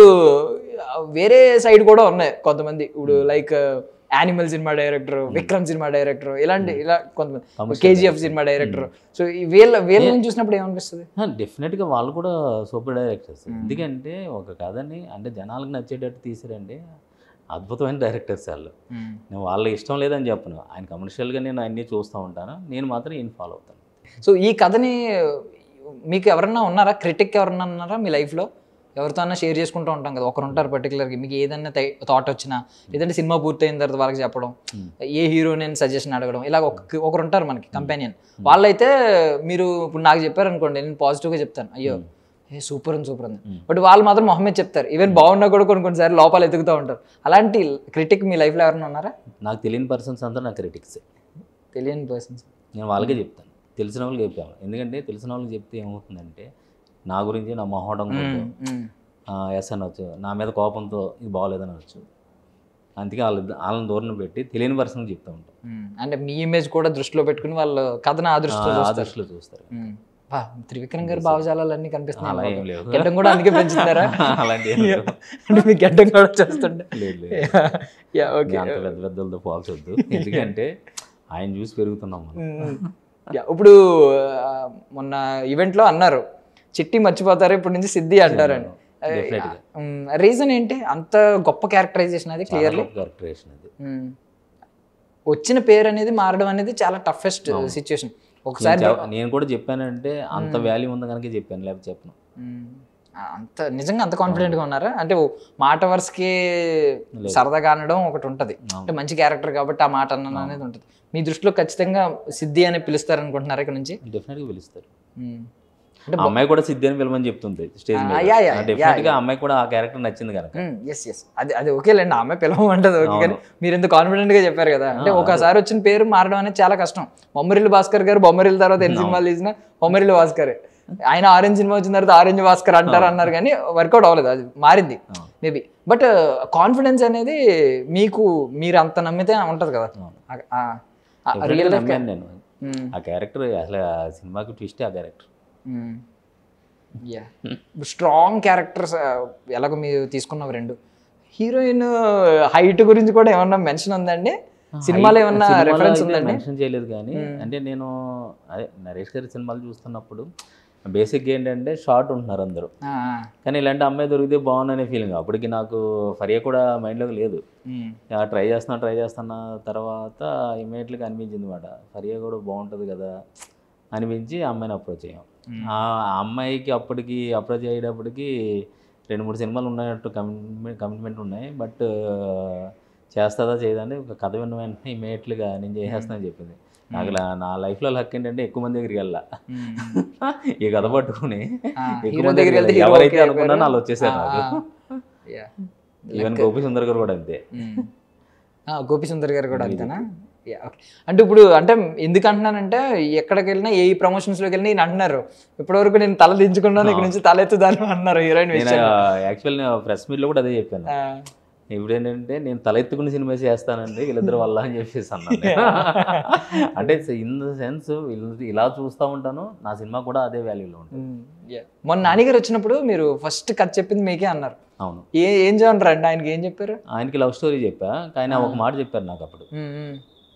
వేరే సైడ్ కూడా ఉన్నాయి కొంతమంది. ఇప్పుడు like animal cinema director, Vikram cinema director, ఇలా కొంతమంది కేజీఎఫ్ సినిమా డైరెక్టర్. సో వీళ్ళని చూసినప్పుడు ఏమనిపిస్తుంది? డెఫినెట్గా వాళ్ళు కూడా సూపర్ డైరెక్టర్స్. ఎందుకంటే ఒక కథని అంటే జనాలకు నచ్చేటట్టు తీసారండి, అద్భుతమైన డైరెక్టర్స్ వాళ్ళు. నేను వాళ్ళకి ఇష్టం లేదని చెప్పను, ఆయన కమర్షియల్గా నేను అన్నీ చూస్తూ ఉంటాను, నేను మాత్రం ఈయన ఫాలో అవుతాను. సో ఈ కథని మీకు ఎవరన్నా ఉన్నారా, క్రిటిక్ ఎవరన్నా ఉన్నారా మీ లైఫ్లో? ఎవరితో అన్నా షేర్ చేసుకుంటూ ఉంటాం కదా, ఒకరు ఉంటారు పర్టికులర్గా. మీకు ఏదన్నా థాట్ వచ్చినా, లేదంటే సినిమా పూర్తయిన తర్వాత వాళ్ళకి చెప్పడం, ఏ హీరో నేను సజెషన్ అడగడం, ఇలా ఒకరు ఉంటారు మనకి కంపానియన్. వాళ్ళైతే మీరు ఇప్పుడు నాకు చెప్పారనుకోండి, నేను పాజిటివ్గా చెప్తాను, అయ్యో సూపర్ ఉంది. బట్ వాళ్ళు మాత్రం మొహమ్మద్ చెప్తారు, ఈవెన్ బాగున్నా కూడా కొన్నిసార్లు లోపాలు ఎదుగుతూ ఉంటారు. అలాంటి క్రిటిక్ మీ లైఫ్లో ఎవరైనా ఉన్నారా? నాకు తెలియని పర్సన్స్ అంతా నా క్రిటిక్స్. తెలియని పర్సన్స్ నేను వాళ్ళకే చెప్తాను, తెలిసిన వాళ్ళకి చెప్పాను. ఎందుకంటే తెలిసిన వాళ్ళకి చెప్తే ఏమవుతుందంటే నా గురించి నా మొహడం ఎస్ అనవచ్చు, నా మీద కోపంతో ఇది బాగోలేదని అనవచ్చు. అందుకే వాళ్ళని దూరం పెట్టి తెలియని పర్సన్కి చెప్తూ ఉంటాం. అంటే మీ ఇమేజ్ కూడా దృష్టిలో పెట్టుకుని వాళ్ళు కథను ఆ దృష్టిలో చూస్తారు. త్రివిక్రమ్ గారి భావజాలన్నీ కనిపిస్తున్నాయి. గడ్డం కూడా అందుకే పెంచుతున్నారా? అలాంటి మీ గడ్డం కూడా చేస్తుంటే పెద్ద పెద్దలతో పోల్చొద్దు, ఎందుకంటే ఆయన చూసి పెరుగుతున్నాం మనం. ఇప్పుడు మొన్న ఈవెంట్లో అన్నారు, చిట్టి మర్చిపోతారు ఇప్పుడు నుంచి సిద్ధి అంటారని. రీజన్ ఏంటి? అంత గొప్ప క్యారెక్టరైజేషన్ అది. క్లియర్లీ క్యారెక్టరైజేషన్ అది. వచ్చిన పేరు అనేది మారడం అనేది చాలా టఫెస్ట్ సిచ్యువేషన్. ఒకసారి నేను కూడా చెప్పానంటే అంత వాల్యూ ఉంది కనుక చెప్పాను, లేకపోతే చెప్పను. అంత నిజంగా అంత కాన్ఫిడెంట్గా ఉన్నారా? అంటే మాట వరుసకి సరదాగా అనడం ఒకటి ఉంటుంది, అంటే మంచి క్యారెక్టర్ కాబట్టి ఆ మాట అన్న అనేది ఉంటుంది. మీ దృష్టిలో ఖచ్చితంగా సిద్ధి అని పిలుస్తారు అనుకుంటున్నారు ఇక్కడ నుంచి? డెఫినెట్గా పిలుస్తారు. అంటే అమ్మాయి కూడా సిద్ధి అని పిలవమని చెప్తుంది స్టేజ్ మీద. డెఫినెట్గా అమ్మాయి కూడా ఆ క్యారెక్టర్ నచ్చింది కనుక. ఎస్ అది ఓకేలేండి, ఆమె పిలవమంటది ఓకే, కానీ మీరు ఎందుకు కాన్ఫిడెంట్గా చెప్పారు కదా. అంటే ఒకసారి వచ్చిన పేరు మారడం అనేది చాలా కష్టం. బొమ్మరిల్లు భాస్కర్ గారు బొమ్మరిల్లు తర్వాత ఎన్ని సినిమాలు తీసినా బొమ్మరిల్లు భాస్కరే. ఆయన ఆరెంజ్ సినిమా వచ్చిన తర్వాత ఆరెంజ్ భాస్కర్ అన్నారు కానీ వర్కౌట్ అవ్వలేదు, అది మారింది మేబీ. బట్ కాన్ఫిడెన్స్ అనేది మీరు అంత నమ్మితే ఉంటది కదా. నేను ఆ క్యారెక్టర్ అసలు ఆ సినిమాకి ట్విస్ట్ ఆ క్యారెక్టర్. స్ట్రాంగ్ క్యారెక్టర్స్ ఎలాగో మీరు తీసుకున్నావు రెండు. హీరోయిన్ హైట్ గురించి కూడా ఏమన్నా మెన్షన్ ఉందండి సినిమాలో? ఏమన్నా రెఫరెన్స్ ఉందండి? మెన్షన్ చేయలేదు కానీ అంటే నేను అదే నరేష్ గారి సినిమాలు చూస్తున్నప్పుడు బేసిక్గా ఏంటంటే షార్ట్ ఉంటున్నారు అందరూ, కానీ ఇలాంటి అమ్మాయి దొరికితే బాగుందనే ఫీలింగ్. అప్పటికి నాకు ఫరియా కూడా మైండ్లోకి లేదు. ట్రై చేస్తున్నా తర్వాత ఇమీడియట్గా అనిపించింది మాట ఫరియా కూడా బాగుంటుంది కదా అనిపించి ఆ అమ్మాయిని అప్రోచ్ అయ్యాం. ఆ అమ్మాయికి అప్పటికి అప్రోచ్ అయ్యేటప్పటికి 2-3 సినిమాలు ఉన్నట్టు కమిట్మెంట్ ఉన్నాయి. బట్ చేస్తుందా చేయదని ఒక కథ విన్న వెంటనే ఇమీడియట్గా నేను చేసేస్తానని చెప్పింది. నాకు నా లైఫ్లో లక్ ఏంటంటే ఎక్కువ మంది దగ్గరికి వెళ్ళా, ఈ కథ పట్టుకుని ఎవరైతే అనుకున్నానో వాళ్ళు వచ్చేసారు నాకు. ఈవెన్ గోపి సుందర్ గారు కూడా అంతే. గోపి సుందర్ గారు కూడా అంతేనా? అంటే ఇప్పుడు అంటే ఎందుకు అంటున్నానంటే ఎక్కడికి వెళ్ళినా ఏ ప్రమోషన్స్లోకి వెళ్ళినా ఈయన అంటున్నారు ఇప్పటివరకు నేను తల దించుకున్నాను, ఇక్కడ నుంచి తలెత్తుదాను అన్నారు హీరోయిన్. యాక్చువల్ ప్రెస్ మీట్లో కూడా అదే చెప్పాను. ఇప్పుడు ఏంటంటే నేను తలెత్తుకుని సినిమా చేస్తానండి వీళ్ళిద్దరు వల్ల అని చెప్పేసి అన్నాను. అంటే ఇన్ ద సెన్స్ ఇలా చూస్తూ ఉంటాను, నా సినిమా కూడా అదే వాల్యూలో ఉంటుంది. మొన్న నానిగారు వచ్చినప్పుడు మీరు ఫస్ట్ కథ చెప్పింది మీకే అన్నారు. అవును. ఏం చూడండి అండి, ఆయనకి ఏం చెప్పారు? ఆయనకి లవ్ స్టోరీ చెప్పా, కానీ ఒక మాట చెప్పారు నాకు అప్పుడు.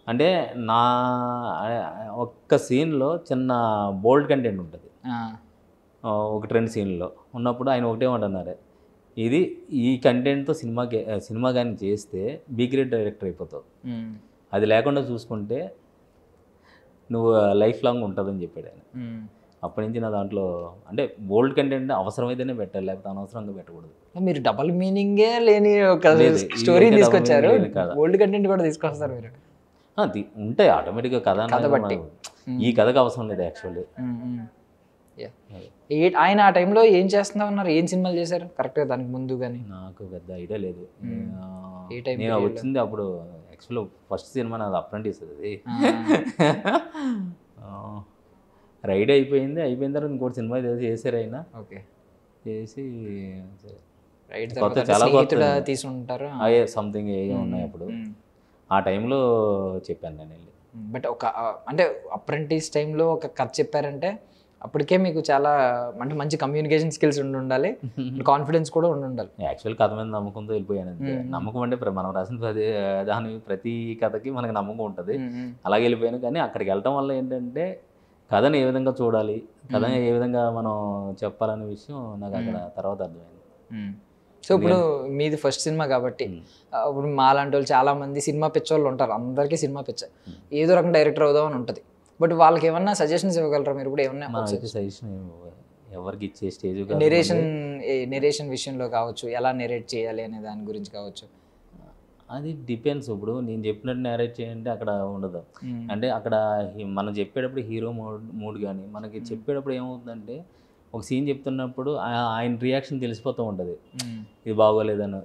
అంటే నా ఒక్క సీన్లో చిన్న బోల్డ్ కంటెంట్ ఉంటుంది, 1-2 సీన్లో ఉన్నప్పుడు ఆయన ఒకటే అంటున్నారు, ఇది ఈ కంటెంట్తో సినిమా కానీ చేస్తే బి గ్రేడ్ డైరెక్టర్ అయిపోతావు, అది లేకుండా చూసుకుంటే నువ్వు లైఫ్ లాంగ్ ఉంటుందని చెప్పాడు ఆయన. అప్పటి నుంచి నా దాంట్లో అంటే బోల్డ్ కంటెంట్ అవసరమైతేనే పెట్టాలి, లేకపోతే అనవసరంగా పెట్టకూడదు. మీరు డబల్ మీనింగే లేని ఒక స్టోరీ తీసుకొచ్చారు, బోల్డ్ కంటెంట్ కూడా తీసుకొస్తారు మీరు. ఉంటాయి ఆటోమేటిక్గా కథ బట్టి, ఈ కథకు అవసరం లేదు యాక్చువల్లీ. ఆయన ఆ టైంలో ఏం చేస్తున్నా ఉన్నారు, ఏం సినిమాలు చేశారు కరెక్ట్గా దానికి ముందు? కానీ నాకు పెద్ద ఐడియా లేదు. నేను వచ్చింది అప్పుడు యాక్చువల్లీ ఫస్ట్ సినిమా నాది అప్రెంటిస్, అది రైడ్ అయిపోయిన తర్వాత ఇంకోటి సినిమా చేశారు ఆయన. ఓకే, చేసి చాలా కొత్త తీసుకుంటారు, అయ్యే సంథింగ్ ఏ ఉన్నాయి అప్పుడు. ఆ టైంలో చెప్పాను నేను వెళ్ళి. బట్ ఒక అంటే అప్రెంటిస్ టైంలో ఒక కథ చెప్పారంటే అప్పటికే మీకు చాలా అంటే మంచి కమ్యూనికేషన్ స్కిల్స్ ఉండాలి, కాన్ఫిడెన్స్ కూడా ఉండాలి. యాక్చువల్ కథ మీద నమ్మకంతో వెళ్ళిపోయాను అంతే. నమ్మకం అంటే మనం రాసిన ప్రతి కథకి మనకు నమ్మకం ఉంటుంది, అలాగే వెళ్ళిపోయాను. కానీ అక్కడికి వెళ్ళటం వల్ల ఏంటంటే కథను ఏ విధంగా చూడాలి, కథను ఏ విధంగా మనం చెప్పాలనే విషయం నాకు అక్కడ తర్వాత అర్థమైంది. సో ఇప్పుడు మీది ఫస్ట్ సినిమా కాబట్టి ఇప్పుడు మాలాంటి వాళ్ళు చాలా మంది సినిమా పిచ్చోళ్ళు ఉంటారు, అందరికీ సినిమా పిచ్చ, ఏదో రకం డైరెక్టర్ అవుదామని ఉంటుంది. బట్ వాళ్ళకి ఏమన్నా సజెషన్స్ ఇవ్వగలరా మీరు? ఇప్పుడు ఏమన్నా సజెషన్ ఎవరికి ఇచ్చే స్టేజ్ నెరేషన్ విషయంలో కావచ్చు, ఎలా నెరేట్ చేయాలి అనే దాని గురించి కావచ్చు, అది డిపెండ్స్. ఇప్పుడు నేను చెప్పినట్టు నేరేట్ చేయండి అక్కడ ఉండదు. అంటే అక్కడ మనం చెప్పేటప్పుడు హీరో మూడ్ కానీ మనకి చెప్పేటప్పుడు ఏమవుతుందంటే ఒక సీన్ చెప్తున్నప్పుడు ఆయన రియాక్షన్ తెలిసిపోతూ ఉంటుంది, ఇది బాగోలేదని.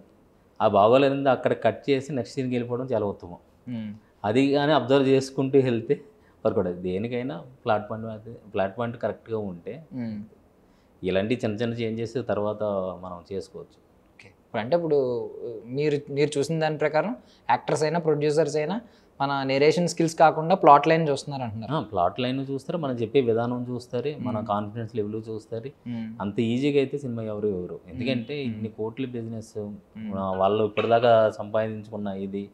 ఆ బాగోలేదని అక్కడ కట్ చేసి నెక్స్ట్ సీన్కి వెళ్ళిపోవడం చాలా ఉత్తమం. అది కానీ అబ్జర్వ్ చేసుకుంటూ వెళ్తే వర్కౌట్ అవుతుంది. దేనికైనా ప్లాట్ పాయింట్ కరెక్ట్గా ఉంటే ఇలాంటి చిన్న చిన్న చేంజెస్ తర్వాత మనం చేసుకోవచ్చు. ఓకే, అంటే ఇప్పుడు మీరు చూసిన దాని ప్రకారం యాక్టర్స్ అయినా ప్రొడ్యూసర్స్ అయినా మన నెరేషన్ స్కిల్స్ కాకుండా ప్లాట్ లైన్ చూస్తున్నారు అంటున్నారు. ప్లాట్ లైన్ చూస్తారు, మనం చెప్పే విధానం చూస్తారు, మన కాన్ఫిడెన్స్ లెవెల్ చూస్తారు. అంత ఈజీగా అయితే సినిమా ఎవరు ఎందుకంటే ఇన్ని కోట్ల బిజినెస్ వాళ్ళు ఇప్పటిదాకా సంపాదించుకున్న ఇది.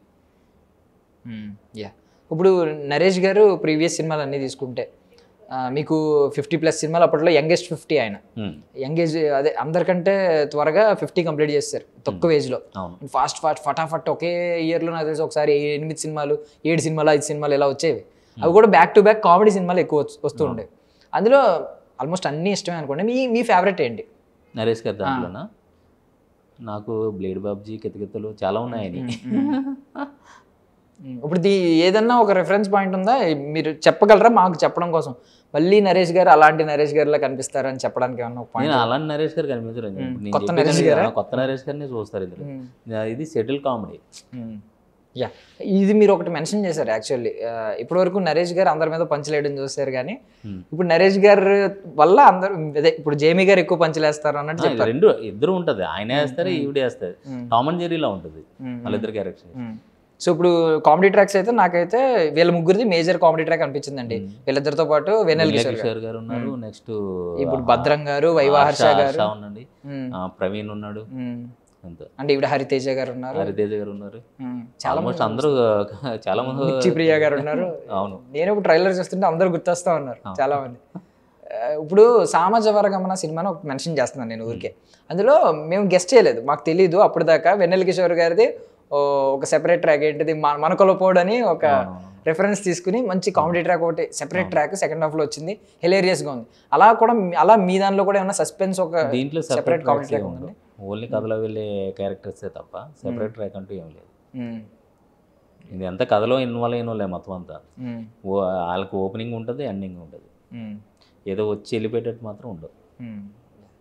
ఇప్పుడు నరేష్ గారు ప్రీవియస్ సినిమాలు అన్నీ తీసుకుంటే మీకు 50+ సినిమాలు అప్పట్లో యంగెస్ట్ 50 ఆయన. యంగేజ్ అదే అందరికంటే త్వరగా 50 కంప్లీట్ చేస్తారు తక్కువ ఏజ్లో. ఫాస్ట్ ఫటాఫట్ ఒకే ఇయర్లో నాకు తెలిసి ఒకసారి 8 సినిమాలు 7 సినిమాలు 5 సినిమాలు ఇలా వచ్చేవి. అవి కూడా బ్యాక్ టు బ్యాక్ కామెడీ సినిమాలు ఎక్కువ వస్తూ ఉండేవి. అందులో ఆల్మోస్ట్ అన్నీ ఇష్టమే అనుకోండి. మీ ఫేవరెట్ ఏంటి? నరేష్ గారి దాంట్లోనా? నాకు బ్లేడ్ బాబ్జీ, కితకితలు చాలా ఉన్నాయని. ఇప్పుడు ఏదన్నా ఒక రెఫరెన్స్ పాయింట్ ఉందా మీరు చెప్పగలరా మాకు చెప్పడం కోసం? మళ్ళీ నరేష్ గారు అలాంటి నరేష్ గారిలా కనిపిస్తారని చెప్పడానికి ఏమన్నా ఒక పాయింట్? అలాంటి నరేష్ గారు కనిపించరు. కొత్త నరేష్ గారిని చూస్తారు ఇందులో. ఇది సెటిల్ కామెడీ. యా, ఇది మీరు ఒకటి మెన్షన్ చేశారు. యాక్చువల్లీ ఇప్పటి వరకు నరేష్ గారు అందరి మీద పంచలేయడం చూస్తారు, కానీ ఇప్పుడు నరేష్ గారు వల్ల అందరూ అదే ఇప్పుడు జేమీ గారు ఎక్కువ పంచలేస్తారు అన్నట్టు చెప్పారు. ఇద్దరు ఉంటుంది, ఆయన వేస్తారు ఈవిడ వేస్తారు. టామ్ అండ్ జెర్రీలా ఉంటుంది వాళ్ళిద్దరు క్యారెక్టర్. సో ఇప్పుడు కామెడీ ట్రాక్స్ అయితే నాకైతే వీళ్ళ ముగ్గురిది మేజర్ కామెడీ ట్రాక్ అనిపించిందండి. వీళ్ళిద్దరితో పాటు వెన్నెల కిషోర్ గారు ఉన్నారు, నెక్స్ట్ ఇప్పుడు భద్రం గారు, వైవాహర్ష గారు ఉండండి, ప్రవీణ్ ఉన్నాడు, అంటే ఇప్పుడు హరితేజ గారు ఉన్నారు, చాలా మంది అందరూ చాలా మంది, మిర్చి ప్రియా గారు ఉన్నారు. అవును, నేను ఇప్పుడు ట్రైలర్ చూస్తుంటే అందరూ గుర్తొస్తా ఉన్నారు చాలా మంది. ఇప్పుడు సామాజ వర్గమన సినిమాను ఒక మెన్షన్ చేస్తున్నాను నేను ఊరికే. అందులో మేము గెస్ట్ చేయలేదు, మాకు తెలీదు అప్పుడు దాకా. వెన్నెల కిషోర్ గారిది ఒక సెపరేట్ ట్రాక్ ఏంటిది మనకొలపోడు అని ఒక రెఫరెన్స్ తీసుకుని మంచి కామెడీ ట్రాక్ ఒకటి సెపరేట్ ట్రాక్ సెకండ్ హాఫ్ లో వచ్చింది, హిలేరియస్ గా ఉంది. అలా మీ దానిలో కూడా ఏమన్నా సస్పెన్స్ ఒక దీంట్లో సెపరేట్ కామెడీ ట్రాక్ ఉంది? ఓన్లీ కథలో వెళ్ళే క్యారెక్టర్సే తప్ప సెపరేట్ ట్రాక్ అంటూ ఏం లేదు. ఇది ఎంత కథలో ఇన్వాల్వ్ అయిన వాళ్ళే మొత్తం అంతా. వాళ్ళకి ఓపెనింగ్ ఉంటుంది, ఎండింగ్ ఉంటుంది, ఏదో వచ్చి వెళ్ళిపోయేటట్టు మాత్రం ఉండదు.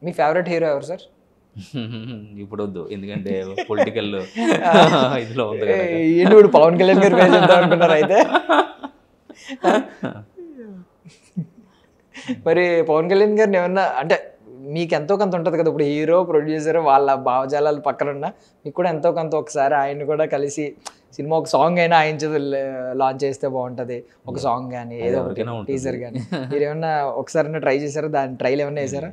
మీ ఫేవరెట్ హీరో ఎవరు సార్? ఇప్పుడు వద్దు, ఎందుకంటే పొలిటికల్ ఇదిలో ఉంది. ఇప్పుడు పవన్ కళ్యాణ్ గారు అనుకున్నారు అయితే. మరి పవన్ కళ్యాణ్ గారిని ఏమన్నా అంటే మీకు ఎంతో కొంత ఉంటుంది కదా, ఇప్పుడు హీరో ప్రొడ్యూసర్ వాళ్ళ భావజాలాలు పక్కన ఉన్న మీకు కూడా ఎంతో కొంత ఒకసారి ఆయన కూడా కలిసి సినిమా ఒక సాంగ్ అయినా ఆయన లాంచ్ చేస్తే బాగుంటుంది, ఒక సాంగ్ కానీ ఏదో టీజర్ కానీ మీరు ఏమన్నా ఒకసారి ట్రై చేశారా? దాని ట్రైల్ ఏమన్నా వేసారా?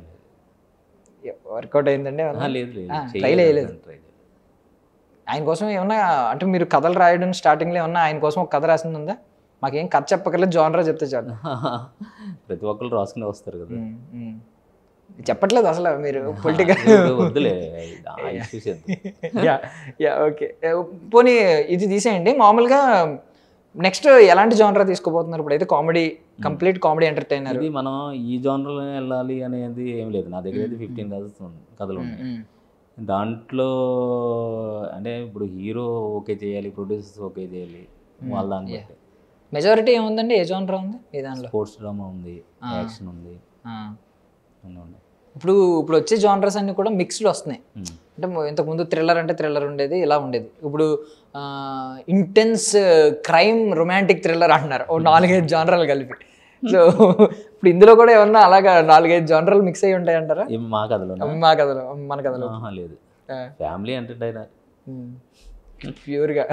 వర్కౌట్ అయిందండి? ట్రైల్ వేయలేదు. ఆయన కోసం ఏమన్నా అంటే మీరు కథలు రాయడం స్టార్టింగ్లో ఏమన్నా ఆయన కోసం ఒక కథ రాసింది ఉందా? మాకేం కథ చెప్పకలేదు, జానరా చెప్తే చాలు. ప్రతి ఒక్కరు రాసుకుని వస్తారు కదా, చెప్పట్లేదు అసలు మీరు పొలిటికల్. ఓకే, పోనీ ఇది తీసేయండి. మామూలుగా నెక్స్ట్ ఎలాంటి జానరా తీసుకోబోతున్నారు? ఇప్పుడు అయితే కామెడీ, కంప్లీట్ కామెడీ ఎంటర్టైనర్. ఇది మనం ఈ జానర్లో వెళ్ళాలి అనేది ఏం లేదు. నా దగ్గర అయితే 15 కథలు ఉన్నాయి. దాంట్లో అంటే ఇప్పుడు హీరో ఓకే చేయాలి, ప్రొడ్యూసర్స్ ఓకే చేయాలి, వాళ్ళ దాన్ని బట్టి. మెజారిటీ ఏముందండి? ఏ జానరా ఉంది మీ దాంట్లో? స్పోర్ట్స్ డ్రామా ఉంది, యాక్షన్ ఉంది. ఇప్పుడు వచ్చే జానర్స్ అన్ని కూడా మిక్స్డ్ వస్తున్నాయి. అంటే ఇంతకుముందు థ్రిల్లర్ అంటే థ్రిల్లర్ ఉండేది, ఇలా ఉండేది. ఇప్పుడు ఇంటెన్స్ క్రైమ్, రొమాంటిక్ థ్రిల్లర్ అంటున్నారు, ఓ 4-5 జానరాలు కలిపి. సో ఇప్పుడు ఇందులో కూడా ఏమన్నా అలాగా 4-5 జానరాలు మిక్స్ అయ్యి ఉంటాయి అంటారా? మా కథలో మన కథలో లేదు. ఫ్యామిలీ ఎంటర్టైనర్ ప్యూర్గా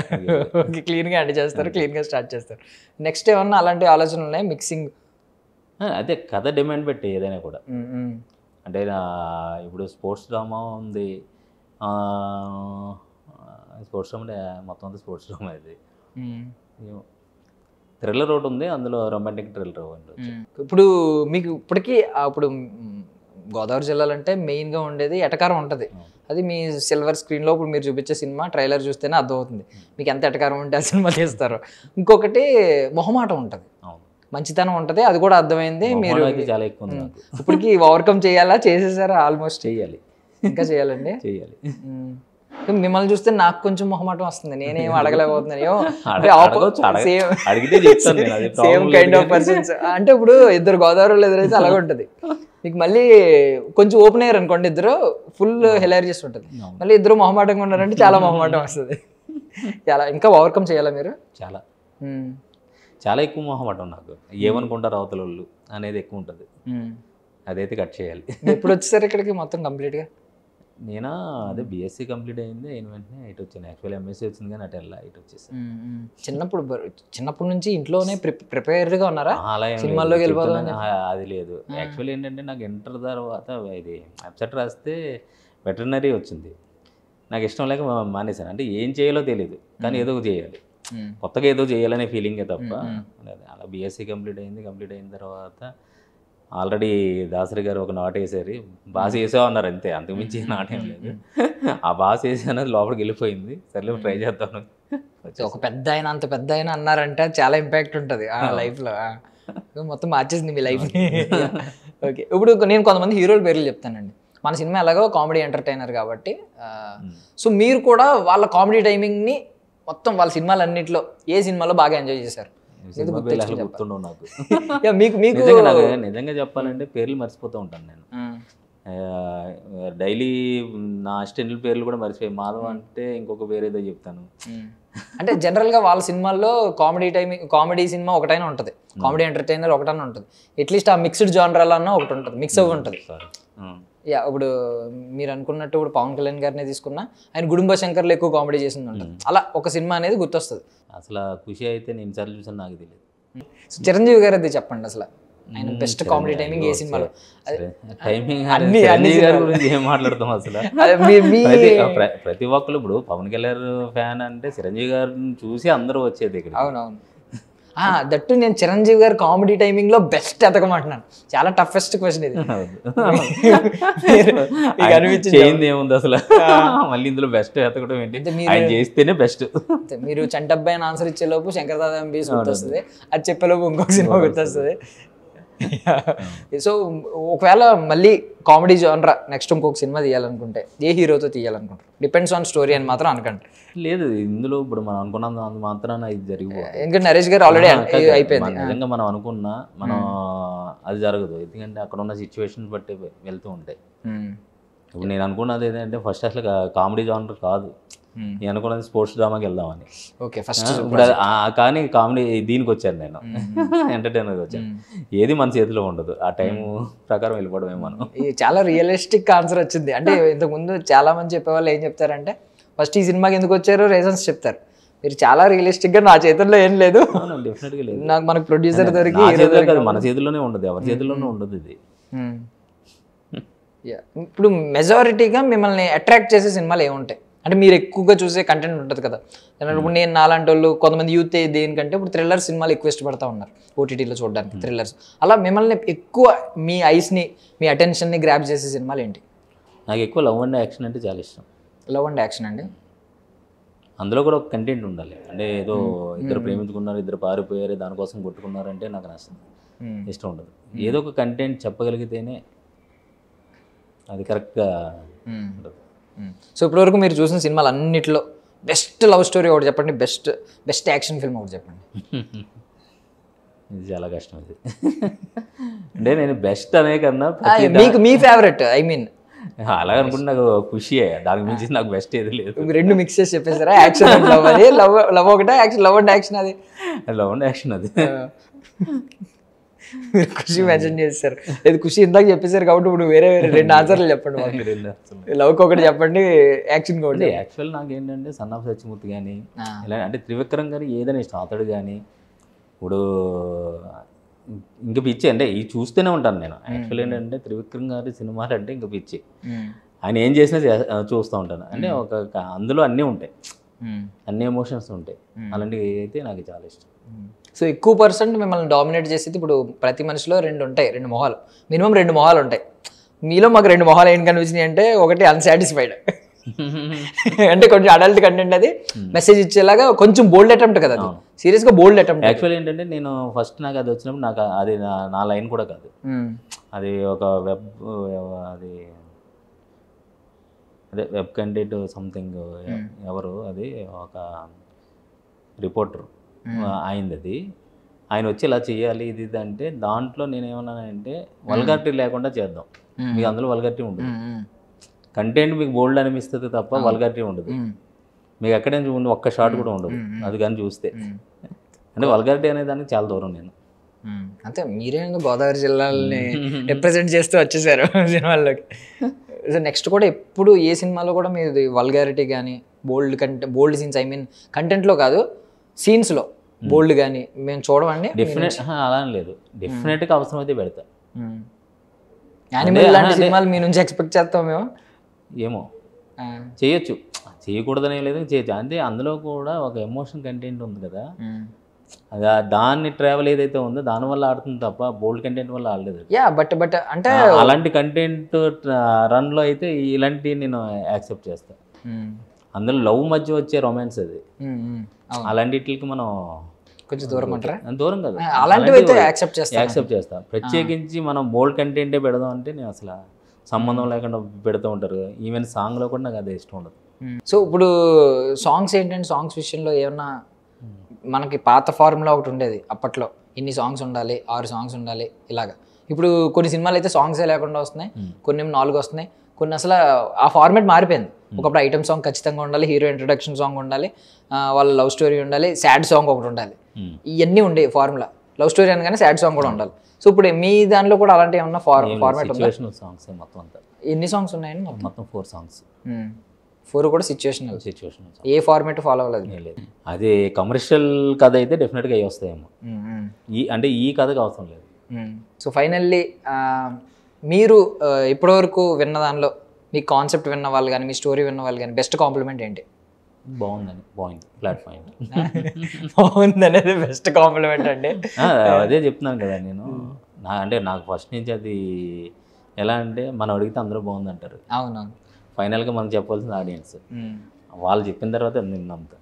క్లీన్గా అంటే చేస్తారు, క్లీన్గా స్టార్ట్ చేస్తారు. నెక్స్ట్ ఏమన్నా అలాంటి ఆలోచనలు ఉన్నాయి మిక్సింగ్? అదే కథ డిమాండ్ పెట్టి ఏదైనా కూడా. అంటే ఇప్పుడు స్పోర్ట్స్ డ్రామా ఉంది, స్పోర్ట్స్ డ్రామా అంటే మొత్తం అంతా స్పోర్ట్స్ డ్రామా. ఇది థ్రిల్లర్ ఒకటి ఉంది, అందులో రొమాంటిక్ థ్రిల్లర్ ఒకటి. ఇప్పుడు మీకు ఇప్పటికీ ఇప్పుడు గోదావరి జిల్లాలో అంటే మెయిన్గా ఉండేది ఎటకారం ఉంటుంది. అది మీ సిల్వర్ స్క్రీన్లో ఇప్పుడు మీరు చూపించే సినిమా ట్రైలర్ చూస్తేనే అర్థమవుతుంది మీకు ఎంత ఎటకారం ఉంటే ఆ సినిమా తీస్తారు. ఇంకొకటి మొహమాటం ఉంటుంది, మంచితనం ఉంటుంది, అది కూడా అర్థమైంది. మీరు చాలా ఎక్కువ ఉంది. ఇప్పటికి ఓవర్కమ్ చేయాలా, చేసేసారా? ఆల్మోస్ట్ చేయాలి, ఇంకా చేయాలండి. చేయాలి. మిమ్మల్ని చూస్తే నాకు కొంచెం మొహమాటం వస్తుంది, నేనేం అడగలేకపోతున్నాను. Same kind of persons. అంటే ఇప్పుడు ఇద్దరు గోదావరిలో ఎదురైతే అలాగే ఉంటుంది. మీకు మళ్ళీ కొంచెం ఓపెన్ అయ్యారు అనుకోండి, ఇద్దరు ఫుల్ హిలారియస్ ఉంటుంది. మళ్ళీ ఇద్దరు మొహమాటంగా ఉన్నారంటే చాలా మొహమాటం వస్తుంది. చాలా ఇంకా ఓవర్కమ్ చేయాలా మీరు? చాలా ఎక్కువ మొహమాటం నాకు. ఏమనుకుంటారు అవతల వాళ్ళు అనేది ఎక్కువ ఉంటుంది, అదైతే కట్ చేయాలి. ఎప్పుడు వచ్చేసారు ఇక్కడికి మొత్తం కంప్లీట్గా? నేనా అదే బీఎస్సీ కంప్లీట్ అయింది, అయిన వెంటనే ఇటు వచ్చాను. యాక్చువల్లీ ఎంఎస్సీ వచ్చింది కానీ అటు వెళ్ళా, ఇటు వచ్చేసాను. చిన్నప్పటి నుంచి ఇంట్లోనే ప్రిపేర్డ్గా ఉన్నారా? అలా సినిమాల్లోకి వెళ్ళిపోతాను అది లేదు. యాక్చువల్లీ ఏంటంటే నాకు ఇంటర్ తర్వాత ఇది వెబ్సైట్ రాస్తే వెటర్నరీ వచ్చింది. నాకు ఇష్టం లేక మానేశాను. అంటే ఏం చేయాలో తెలియదు, కానీ ఏదో చేయాలి, కొత్తగా ఏదో చేయాలనే ఫీలింగే తప్ప. అలా బీఎస్సీ కంప్లీట్ అయింది. కంప్లీట్ అయిన తర్వాత ఆల్రెడీ దాసరి గారు ఒక నాట్ వేసారు, బాస్ వేసావు అన్నారు అంతే, అంతకుమించి నాటేం లేదు. ఆ బాస్ వేసి అన్నది లోపలికి వెళ్ళిపోయింది. సర్లే ట్రై చేస్తాను. ఒక పెద్ద ఆయన అంత పెద్ద ఆయన అన్నారంటే చాలా ఇంపాక్ట్ ఉంటుంది ఆ లైఫ్లో, మొత్తం మార్చేసింది మీ లైఫ్ని. ఓకే, ఇప్పుడు నేను కొంతమంది హీరోల పేర్లు చెప్తానండి. మన సినిమా ఎలాగో కామెడీ ఎంటర్టైనర్ కాబట్టి, సో మీరు కూడా వాళ్ళ కామెడీ టైమింగ్ని మొత్తం వాళ్ళ సినిమాలన్నింటిలో ఏ సినిమాలో బాగా ఎంజాయ్ చేశారు? గుర్తుండవు నాకు. మీకు మీకు నిజంగా చెప్పాలంటే పేర్లు మర్చిపోతూ ఉంటాను నేను. డైలీ నా అసిస్టెంట్ల పేర్లు కూడా మర్చిపోయి, మాధవ్ అంటే ఇంకొక పేరేదో చెప్తాను. అంటే జనరల్గా వాళ్ళ సినిమాల్లో కామెడీ సినిమా ఒకటైనా ఉంటుంది, కామెడీ ఎంటర్టైనర్ ఒకటైనా ఉంటుంది, అట్లీస్ట్ ఆ మిక్స్డ్ జానరాలో అన్న ఒకటి ఉంటుంది, మిక్స్ అవ్వి ఉంటుంది. యా, ఇప్పుడు మీరు అనుకున్నట్టు ఇప్పుడు పవన్ కళ్యాణ్ గారిని తీసుకున్నా ఆయన గుడుంబ శంకర్లో ఎక్కువ కామెడీ చేసింది ఉంటుంది, అలా ఒక సినిమా అనేది గుర్తొస్తుంది. అసలు ఖుషి అయితే నేను సార్లు చూసాను నాకు తెలియదు. చిరంజీవి గారు అది చెప్పండి, అసలు ఆయన బెస్ట్ కామెడీ టైమింగ్ ఏ సినిమాలో? టైమింగ్ గురించి ఏం మాట్లాడతాం అసలు. ప్రతి ఒక్కరు ఇప్పుడు పవన్ కళ్యాణ్ ఫ్యాన్ అంటే చిరంజీవి గారిని చూసి అందరూ వచ్చేది ఇక్కడ. అవునవును, దట్టు నేను చిరంజీవి గారు కామెడీ టైమింగ్ లో బెస్ట్ ఎతకమంటున్నాను. చాలా టఫెస్ట్ క్వశ్చన్ ఇది. చేయింది ఏముంది అసలు, మళ్ళీ ఇందులో బెస్ట్ ఎతకడం ఏంటి, ఆయన చేస్తేనే బెస్ట్. మీరు చంటబ్బాయి అని ఆన్సర్ ఇచ్చే లోపు శంకర్ దాదా ఎంబీఎస్ గుర్తొస్తుంది, అది చెప్పే లోపు ఇంకొక సినిమా గుర్తొస్తుంది. సో ఒకవేళ మళ్ళీ కామెడీ జానరా నెక్స్ట్ ఇంకొక సినిమా తీయాలనుకుంటే ఏ హీరోతో తీయాలనుకుంటారు? డిపెండ్స్ ఆన్ స్టోరీ అని మాత్రం అనకండి. లేదు, ఇందులో ఇప్పుడు మనం అనుకున్నంత మాత్రాన ఇది జరిగిపోతుంది. ఎందుకంటే నరేష్ గారు ఆల్రెడీ అయిపోయింది. నిజంగా మనం అనుకున్నా అది జరగదు, ఎందుకంటే అక్కడ ఉన్న సిచ్యువేషన్ బట్టి వెళ్తూ ఉంటాయి. ఇప్పుడు నేను అనుకున్నది ఏంటంటే ఫస్ట్ అసలు కామెడీ జానర్ కాదు, నేను అనుకున్నది స్పోర్ట్స్ డ్రామాకి వెళ్దామని. ఓకే, ఫస్ట్ కానీ కామెడీ దీనికి వచ్చాను నేను, ఎంటర్టైనర్కి వచ్చాను. ఏది మన చేతిలో ఉండదు, ఆ టైం ప్రకారం వెళ్ళిపోవడమే మనం. చాలా రియలిస్టిక్ ఆన్సర్ వచ్చింది. అంటే ఇంతకుముందు చాలా మంది చెప్పేవాళ్ళు ఏం చెప్తారంటే ఫస్ట్ ఈ సినిమాకి ఎందుకు వచ్చారో రీజన్స్ చెప్తారు. మీరు చాలా రియలిస్టిక్ గా నా చేతుల్లో ఏం లేదు, డెఫినెట్గా లేదు, నాకు మనకు ప్రొడ్యూసర్ దొరికి మన చేతిలోనే ఉండదు, ఎవరి చేతిలోనే ఉండదు ఇది. ఇప్పుడు మెజారిటీగా మిమ్మల్ని అట్రాక్ట్ చేసే సినిమాలు ఏముంటాయి? అంటే మీరు ఎక్కువగా చూసే కంటెంట్ ఉంటుంది కదా. ఇప్పుడు నేను నాలాంటి వాళ్ళు కొంతమంది యూత్ దేనికంటే ఇప్పుడు థ్రిల్లర్ సినిమాలు ఎక్కువ ఇష్టపడతా ఉన్నారు ఓటీటీలో చూడడానికి, థ్రిల్లర్స్. అలా మిమ్మల్ని ఎక్కువ మీ ఐస్ని మీ అటెన్షన్ని గ్రాప్ చేసే సినిమాలు ఏంటి? నాకు ఎక్కువ లవ్ అండ్ యాక్షన్ అంటే చాలా ఇష్టం. లవ్ అండ్ యాక్షన్ అండి, అందులో కూడా ఒక కంటెంట్ ఉండాలి. అంటే ఏదో ఇద్దరు ప్రేమించుకున్నారు, ఇద్దరు పారిపోయారు, దానికోసం కొట్టుకున్నారంటే నాకు నష్టం, ఇష్టం ఉండదు. ఏదో ఒక కంటెంట్ చెప్పగలిగితేనే అది కరెక్ట్గా ఉంటుంది. సో ఇప్పటివరకు మీరు చూసిన సినిమాలు అన్నింటిలో బెస్ట్ లవ్ స్టోరీ ఒకటి చెప్పండి, బెస్ట్ యాక్షన్ ఫిల్మ్ ఒకటి చెప్పండి. ఇది చాలా కష్టం ఇది. అంటే నేను బెస్ట్ అనే కన్నా మీకు మీ ఫేవరెట్, ఐ మీన్ అలాగే అనుకుంటే నాకు ఖుషియే, దానికి మించి నాకు బెస్ట్ ఏది లేదు. రెండు మిక్స్ చేసి చెప్పేసారా? యాక్షన్ అండ్ లవ్, అది లవ్ ఒకటే, యాక్షన్ లవ్ అండ్ యాక్షన్, అది లవ్ అండ్ యాక్షన్ అది. మీరు ఖుషి మెన్షన్ చేస్తారు, లేదు ఖుషి ఇందాక చెప్పేశారు కాబట్టి ఇప్పుడు వేరే రెండు ఆన్సర్లు చెప్పండి. లవ్కి ఒకటి చెప్పండి, యాక్షన్ ఒకటి. యాక్చువల్ నాకు ఏంటంటే సన్ ఆఫ్ సత్యమూర్తి కానీ ఇలా అంటే త్రివిక్రమ్ గారు ఏదైనా ఇష్టం, అతడు కానీ. ఇప్పుడు ఇంకా పిచ్చి అంటే ఇవి చూస్తూనే ఉంటాను నేను. యాక్చువల్ ఏంటంటే త్రివిక్రమ్ గారి సినిమాలు అంటే ఇంకా పిచ్చి, ఆయన ఏం చేసినా చూస్తూ ఉంటాను. అంటే ఒక అందులో అన్నీ ఉంటాయి, అన్ని ఎమోషన్స్ ఉంటాయి, అలాంటివి అయితే నాకు చాలా ఇష్టం. సో ఎక్కువ పర్సెంట్ మిమ్మల్ని డామినేట్ చేసేది ఇప్పుడు ప్రతి మనిషిలో రెండు ఉంటాయి, రెండు మొహాలు, మినిమం రెండు మొహాలు ఉంటాయి. మీలో మాకు రెండు మొహాలు ఏం కనిపించినాయి అంటే, ఒకటి అన్సాటిస్ఫైడ్, అంటే కొంచెం అడల్ట్ కంటెంట్, అది మెసేజ్ ఇచ్చేలాగా కొంచెం బోల్డ్ అటెంప్ట్ కదా, అది సీరియస్గా బోల్డ్ అటెంప్ట్. యాక్చువల్ ఏంటంటే నేను ఫస్ట్ నాకు అది వచ్చినప్పుడు నాకు అది నా లైన్ కూడా కాదు, అది ఒక అది అదే వెబ్ కంటెంట్ సంథింగ్, ఎవరు అది ఒక రిపోర్టర్ అయింది, అది ఆయన వచ్చి ఇలా చేయాలి ఇది ఇది అంటే, దాంట్లో నేను ఏమన్నానంటే వల్గారిటీ లేకుండా చేద్దాం, మీకు అందులో వల్గారిటీ ఉండదు, కంటెంట్ మీకు బోల్డ్ అనిపిస్తుంది తప్ప వల్గారిటీ ఉండదు, మీకు ఎక్కడైనా చూడండి ఒక్క షాట్ కూడా ఉండదు అది కానీ చూస్తే. అంటే వల్గారిటీ అనే దానికి చాలా దూరం నేను. అంతే, మీరే గోదావరి జిల్లాలని రిప్రజెంట్ చేస్తూ వచ్చేసారు సినిమాల్లోకి. సో నెక్స్ట్ కూడా ఎప్పుడు ఏ సినిమాలో కూడా మీది వల్గారిటీ కానీ బోల్డ్ సీన్స్, ఐ మీన్ కంటెంట్లో కాదు సీన్స్లో బోల్డ్ కానీ మేము చూడమండి. డెఫినెట్ అలా లేదు, డెఫినెట్గా అవసరం అయితే పెడతా. యానిమల్ లాంటి సినిమాలు మీ నుంచి ఎక్స్పెక్ట్ చేస్తాం మేము. ఏమో చేయొచ్చు, చేయకూడదనే లేదు, చేయొచ్చు. అంటే అందులో కూడా ఒక ఎమోషన్ కంటెంట్ ఉంది కదా, అది దాన్ని ట్రావెల్ ఏదైతే ఉందో దానివల్ల ఆడుతుంది తప్ప బోల్డ్ కంటెంట్ వల్ల ఆడలేదు. యా బట్ అంటే అలాంటి కంటెంట్ రన్లో అయితే ఇలాంటి నేను యాక్సెప్ట్ చేస్తాను. అందులో లవ్ మధ్య వచ్చే రొమాన్స్ అది, అలాంటికి మనం కొంచెం దూరం అంటారా? దూరం కదా, అలాంటివి అయితే యాక్సెప్ట్ చేస్తాం. ప్రత్యేకించి మనం బోల్డ్ కంటెంటే పెడదాం అంటే నేను అసలు సంబంధం లేకుండా పెడుతూ ఉంటారు. ఈవెన్ సాంగ్లో కూడా నాకు అదే ఇష్టం ఉండదు. సో ఇప్పుడు సాంగ్స్ ఏంటంటే సాంగ్స్ విషయంలో ఏమన్నా మనకి పాత ఫార్ములా ఒకటి ఉండేది అప్పట్లో, ఇన్ని సాంగ్స్ ఉండాలి, 6 సాంగ్స్ ఉండాలి ఇలాగా. ఇప్పుడు కొన్ని సినిమాలు అయితే సాంగ్సే లేకుండా వస్తున్నాయి, కొన్ని 4 వస్తున్నాయి, కొన్ని అసలు ఆ ఫార్మేట్ మారిపోయింది. ఒకప్పుడు ఐటమ్ సాంగ్ ఖచ్చితంగా ఉండాలి, హీరో ఇంట్రడక్షన్ సాంగ్ ఉండాలి, వాళ్ళ లవ్ స్టోరీ ఉండాలి, సాడ్ సాంగ్ ఒకటి ఉండాలి, ఇవన్నీ ఉండే ఫార్ములా. లవ్ స్టోరీ అనగానే సాడ్ సాంగ్ కూడా ఉండాలి. సో ఇప్పుడు మీ దానిలో కూడా అలాంటి ఏమన్నా ఫార్మేట్ ఉందా? సాంగ్స్ మొత్తం అంతా ఎన్ని సాంగ్స్ ఉన్నాయండి? మొత్తం 4 సాంగ్స్. 4 కూడా సిచ్యువేషనల్. ఏ ఫార్మేట్ ఫాలో అవ్వలేదు. అదే కమర్షియల్ కథ అయితే డెఫినెట్గా అవి వస్తాయేమో, అంటే ఈ కథకు అవసరం లేదు. సో ఫైనల్లీ మీరు ఇప్పటివరకు విన్న దానిలో మీ కాన్సెప్ట్ విన్న వాళ్ళు కానీ, మీ స్టోరీ విన్న వాళ్ళు కానీ బెస్ట్ కాంప్లిమెంట్ ఏంటి? బాగుందని, బాగుంది, ఫ్లాట్ పాయింట్. బాగుంది అనేది బెస్ట్ కాంప్లిమెంట్ అండి. అదే చెప్తున్నాను కదా నేను. అంటే నాకు ఫస్ట్ నుంచి అది ఎలా అంటే, మనం అడిగితే అందరూ బాగుంది అంటారు. అవునవును. ఫైనల్గా మనం చెప్పాల్సిన ఆడియన్స్, వాళ్ళు చెప్పిన తర్వాత నేను నమ్ముతా.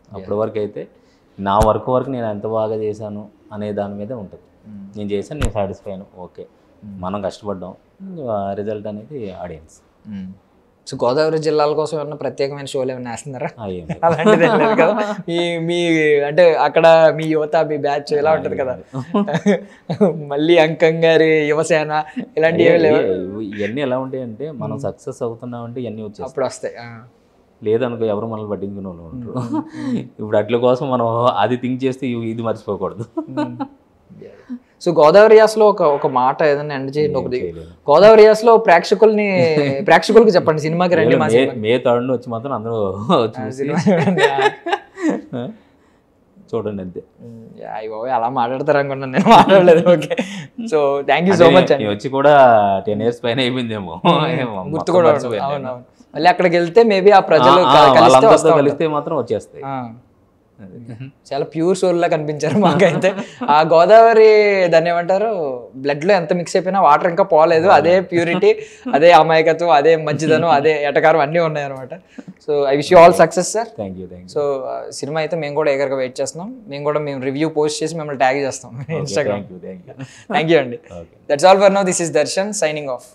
అప్పటి వరకు అయితే నా వరకు నేను ఎంత బాగా చేశాను అనే దాని మీదే ఉంటుంది. నేను చేశాను, నేను సాటిస్ఫై అయ్యాను, ఓకే, మనం కష్టపడ్డాం, రిజల్ట్ అనేది ఆడియన్స్. సో గోదావరి జిల్లాల కోసం ఏమన్నా ప్రత్యేకమైన షోలు ఏమైనా వేస్తున్నారా? అలాంటిది లేదు కదా. మీ అంటే అక్కడ మీ యువత, మీ బ్యాచ్ ఎలా ఉంటుంది కదా, మళ్ళీ అంకం గారి యువసేన ఇలాంటివి ఏమి లేవు. ఇవన్నీ ఎలా ఉంటాయి అంటే, మనం సక్సెస్ అవుతున్నామంటే ఇవన్నీ వచ్చేస్తాయి, అప్పుడు వస్తాయి. లేదనుకో ఎవరు మనల్ని పట్టించుకునే వాళ్ళు ఉంటారు. ఇప్పుడు అట్ల కోసం మనం అది థింక్ చేస్తే ఇది మర్చిపోకూడదు. సో గోదావరి యాసలో ఒక మాట ఏదైనా ఎండ్ చేయండి. ఒకటి గోదావరి యాసలో ప్రేక్షకులకు చెప్పండి, సినిమాకి రండి. మే 3 వచ్చి మాత్రం అందరూ చూడండి అంతే. అలా మాట్లాడతారు అనుకున్నాను, నేను మాట్లాడలేదు. Okay, so thank you so much అండి. వచ్చి కూడా 10 years పైన అయిపోయిందేమో, గుర్తు కూడా. అవునవును, మళ్ళీ అక్కడికి వెళ్తే మేబీ ఆ ప్రజలు కలిస్తే మాత్రం వచ్చేస్తాయి. చాలా ప్యూర్ సోల్ లా కనిపించారు మాకైతే. ఆ గోదావరి దాన్ని ఏమంటారు, బ్లడ్ లో ఎంత మిక్స్ అయిపోయినా వాటర్ ఇంకా పోలేదు, అదే ప్యూరిటీ, అదే అమాయకత్వం, అదే మంచిదనం, అదే ఎటకారం అన్నీ ఉన్నాయి అనమాట. So I wish you all success sir. Thank you. So cinema అయితే మేము కూడా ఎగరగా వెయిట్ చేస్తున్నాం. మేము రివ్యూ పోస్ట్ చేసి మిమ్మల్ని ట్యాగ్ చేస్తాం ఇన్స్టాగ్రామ్. థ్యాంక్ యూ అండి. That's all for now. This is Darshan signing off.